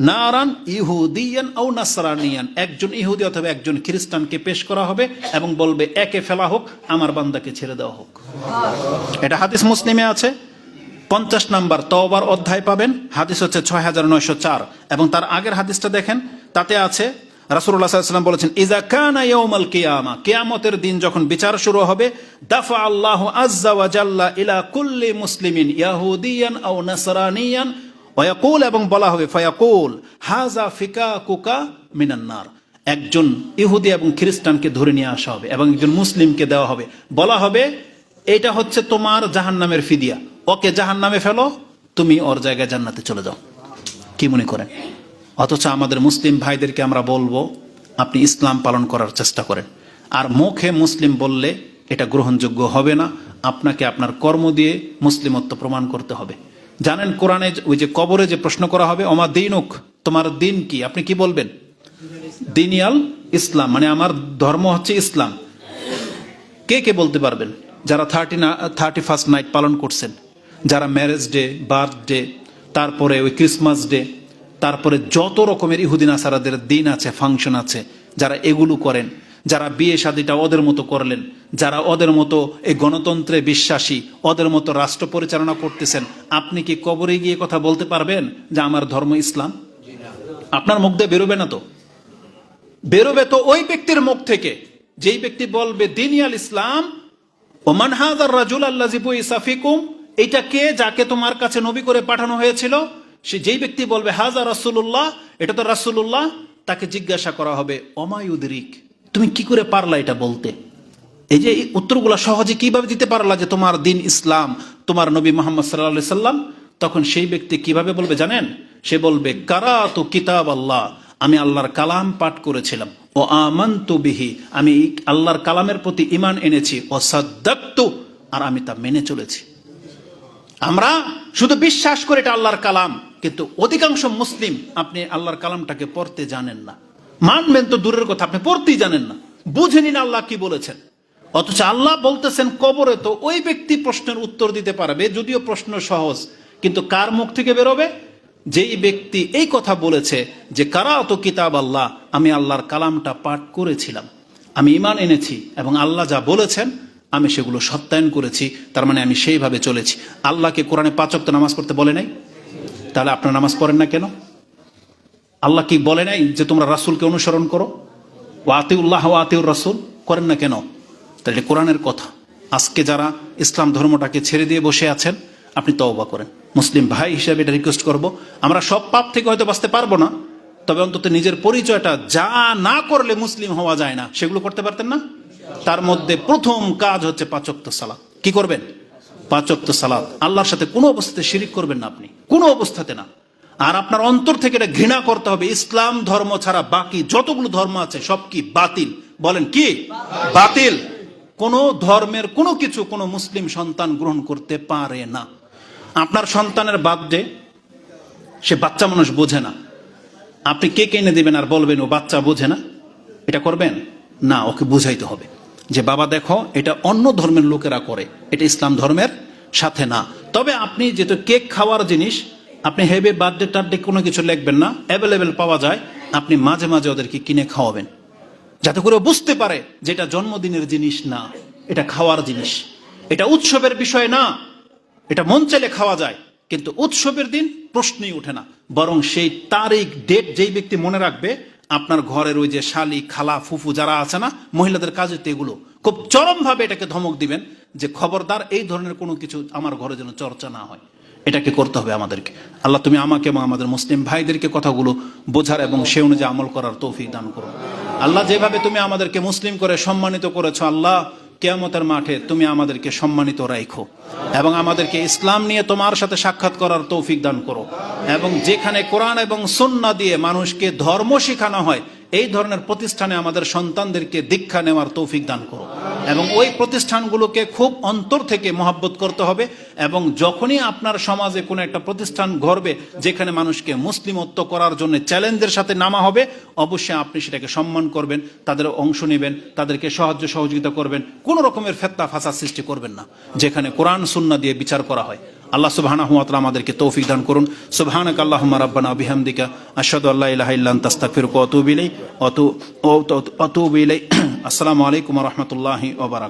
নারান ইহুদিয়ান আও নাসরানিয়ান, একজন ইহুদি অথবা একজন খ্রিস্টানকে পেশ করা হবে এবং বলবে, একে ফেলা হোক, আমার বান্দাকে ছেড়ে দেওয়া হোক। এটা হাদিস মুসলিমে আছে। 50 নম্বর তওবার অধ্যায় পাবেন, হাদিস হচ্ছে 6904, এবং তার আগের হাদিসটা দেখেন, তাতে আছে রাসূলুল্লাহ সাল্লাল্লাহু আলাইহি ওয়াসাল্লাম বলেছেন, ইযা কানা ইয়াউমাল কিয়ামা, কিয়ামতের দিন যখন বিচার শুরু হবে, দাফা আল্লাহু আযজা ওয়া জাল্লা ইলা কুল্লি মুসলিমিন ইয়াহুদিয়ান আও নাসরানিয়ান ওয়া ইয়াকুল, এবং বলা হবে, ফায়াকুল হাযা ফিকাকুকা মিনান নার, একজন ইহুদি এবং খ্রিস্টানকে ধরে নিয়ে আসা হবে এবং একজন মুসলিমকে দেওয়া হবে, বলা হবে, এটা হচ্ছে তোমার জাহান্নামের ফিদিয়া, ওকে জাহান্নামে ফেলো, তুমি ওর জায়গায় জান্নাতে চলে যাও। কি মনে করেন? অথচ আমাদের মুসলিম ভাইদেরকে আমরা বলবো, আপনি ইসলাম পালন করার চেষ্টা করেন। আর মুখে মুসলিম বললে এটা গ্রহণযোগ্য হবে না, আপনাকে আপনার কর্ম দিয়ে মুসলিমত্ব প্রমাণ করতে হবে। জানেন কোরআনে ওই যে কবরে যে প্রশ্ন করা হবে, ওমা দীনুক, তোমার দিন কি? আপনি কি বলবেন? দিনিয়াল ইসলাম, মানে আমার ধর্ম হচ্ছে ইসলাম। কে কে বলতে পারবেন? যারা 31st নাইট পালন করছেন, যারা ম্যারেজ ডে, বার্থডে, তারপরে ওই ক্রিসমাস ডে, তারপরে যত রকমের ইহুদি নাসারাদের দিন আছে, ফাংশন আছে, যারা এগুলো করেন, যারা বিয়ে শাদীটা ওদের মতো করলেন, যারা ওদের মতো এই গণতন্ত্রে বিশ্বাসী, ওদের মতো রাষ্ট্র পরিচালনা করতেছেন, আপনি কি কবরে গিয়ে কথা বলতে পারবেন যে আমার ধর্ম ইসলাম? আপনার মুখ দিয়ে বেরোবে না তো। বেরোবে তো ওই ব্যক্তির মুখ থেকে যেই ব্যক্তি বলবে দিনিয়াল ইসলাম, ও মান হাযার রাজুল আল্লাযী বুইসা ফিকুম, এটা কে, যাকে তোমার কাছে নবী করে পাঠানো হয়েছিল? সে যেই ব্যক্তি বলবে হাযা রাসূলুল্লাহ, এটা তো রাসূলুল্লাহ, তাকে জিজ্ঞাসা করা হবে, ওমা ইউদরিক, তুমি কি করে পারলা এটা বলতে? এই যে উত্তরগুলো সহজে কিভাবে দিতে পারলা যে তোমার দিন ইসলাম, তোমার নবী মুহাম্মদ সাল্লাল্লাহু আলাইহি সাল্লাম? তখন সেই ব্যক্তি কিভাবে বলবে জানেন? সে বলবে, কারাতু কিতাব আল্লাহ, আমি আল্লাহর কালাম পাঠ করেছিলাম, ও আমানতু বিহি, আমি আল্লাহর কালামের প্রতি ঈমান এনেছি, ও সাদ্দাকতু, আর আমি তা মেনে চলেছি। আমরা শুধু বিশ্বাস করে এটা আল্লাহর কালাম, কিন্তু অধিকাংশ মুসলিম আপনি আল্লাহর কালামটাকে পড়তে জানেন না। মানবেন তো দূরের কথা, আপনি পড়তেই জানেন না, বুঝেনি না আল্লাহ কি বলেছেন। অথচ আল্লাহ বলতেছেন কবরে তো ওই ব্যক্তি প্রশ্নের উত্তর দিতে পারবে, যদিও প্রশ্ন সহজ, কিন্তু কার মুখ থেকে বেরোবে? যেই ব্যক্তি এই কথা বলেছে যে কারাতু কিতাব আল্লাহ, আমি আল্লাহর কালামটা পাঠ করেছিলাম, আমি ঈমান এনেছি এবং আল্লাহ যা বলেছেন আমি সেগুলো সত্যায়ন করেছি, তার মানে আমি সেইভাবে চলেছি। আল্লাহকে কোরআনে 5 ওয়াক্ত নামাজ পড়তে বলে নাই, তাহলে আপনারা নামাজ পড়েন না কেন? আল্লাহ কি বলে নাই যে তোমরা রাসূলকে অনুসরণ করো? ওয়া আতিউল্লাহ ওয়া আতিউর রাসূল, করেন না কেন? তাহলে কোরআনের কথা। আজকে যারা ইসলাম ধর্মটাকে ছেড়ে দিয়ে বসে আছেন, আপনি তওবা করেন। মুসলিম ভাই হিসেবে এটা রিকোয়েস্ট করব, আমরা সব পাপ থেকে হয়তো বাঁচতে পারবো না, তবে অন্তত নিজের পরিচয়টা যা না করলে মুসলিম হওয়া যায় না সেগুলো করতে পারতেন না? তার মধ্যে প্রথম কাজ হচ্ছে 5 ওয়াক্ত সালাত। কি করবেন? 5 ওয়াক্ত সালাত। আল্লাহর সাথে কোনো অবস্থাতে শিরিক করবেন না আপনি, কোনো অবস্থাতে না। আর আপনার অন্তর থেকে এটা ঘৃণা করতে হবে, ইসলাম ধর্ম ছাড়া বাকি যতগুলো ধর্ম আছে সব কি বাতিল। বলেন কি বাতিল? কোন ধর্মের কোনো কিছু কোনো মুসলিম সন্তান গ্রহণ করতে পারে না। আপনার সন্তানের বার্থডে, সে বাচ্চা মানুষ বোঝে না, আপনি কেক এনে দিবেন আর বলবেন ও বাচ্চা বোঝে না, এটা করবেন না? ওকে বুঝাইতে হবে যে বাবা দেখো এটা অন্য ধর্মের লোকেরা করে, এটা ইসলাম ধর্মের সাথে না। তবে আপনি যেহেতু কেক খাওয়ার জিনিস, আপনি হেবে বার্থডে টার্থডে কোনো কিছু লিখবেন না, অ্যাভেলেবেল পাওয়া যায়, আপনি মাঝে মাঝে ওদেরকে কিনে খাওয়াবেন, যাতে করে বুঝতে পারে যে এটা জন্মদিনের জিনিস না, এটা খাওয়ার জিনিস, এটা উৎসবের বিষয় না। এটা মন চাইলে খাওয়া যায়, কিন্তু উৎসবের দিন প্রশ্নই ওঠে না। বরং সেই তারিখ ডেট যেই ব্যক্তি মনে রাখবে, আপনার ঘরের ওই যে শালি খালা ফুফু যারা আছে না, মহিলাদের কাজে তো এগুলো, খুব চরমভাবে এটাকে ধমক দিবেন যে খবরদার এই ধরনের কোনো কিছু আমার ঘরে যেন চর্চা না হয়। এটাকে করতে হবে আমাদেরকে। আল্লাহ তুমি আমাকে এবং আমাদের মুসলিম ভাইদেরকে কথাগুলো বোঝার এবং সে অনুযায়ী আমল করার তৌফিক দান করো। আল্লাহ যেভাবে তুমি আমাদেরকে মুসলিম করে সম্মানিত করেছো, আল্লাহ কিয়ামতের মাঠে তুমি আমাদেরকে সম্মানিত রাখো এবং আমাদেরকে ইসলাম নিয়ে তোমার সাথে সাক্ষাৎ করার তৌফিক দান করো। এবং যেখানে কোরআন এবং সুন্নাহ দিয়ে মানুষকে ধর্ম শেখানো হয়, এই ধরনের প্রতিষ্ঠানে আমাদের সন্তানদেরকে দীক্ষা নেওয়ার তৌফিক দান করো। এবং ওই প্রতিষ্ঠানগুলোকে খুব অন্তর থেকে মহব্বত করতে হবে। এবং যখনই আপনার সমাজে কোনো একটা প্রতিষ্ঠান গড়বে যেখানে মানুষকে মুসলিমত্ব করার জন্য চ্যালেঞ্জের সাথে নামা হবে, অবশ্যই আপনি সেটাকে সম্মান করবেন, তাদের অংশ নেবেন, তাদেরকে সাহায্য সহযোগিতা করবেন, কোনো রকমের ফেতনা ফাসাদ সৃষ্টি করবেন না, যেখানে কোরআন সুন্নাহ দিয়ে বিচার করা হয়। আল্লাহ সুবহানাহু ওয়া তাআলা আমাদেরকে তৌফিক দান করুন। সুবহানাকা আল্লাহুম্মা রাব্বানা ওয়া বিহামদিকা আশহাদু আল্লা ইলাহা ইল্লা আনতা আস্তাগফিরুকা ওয়া আতুবু ইলাইক। আসসালামু আলাইকুম ওয়া রাহমাতুল্লাহি ওয়া বারাকাতুহু।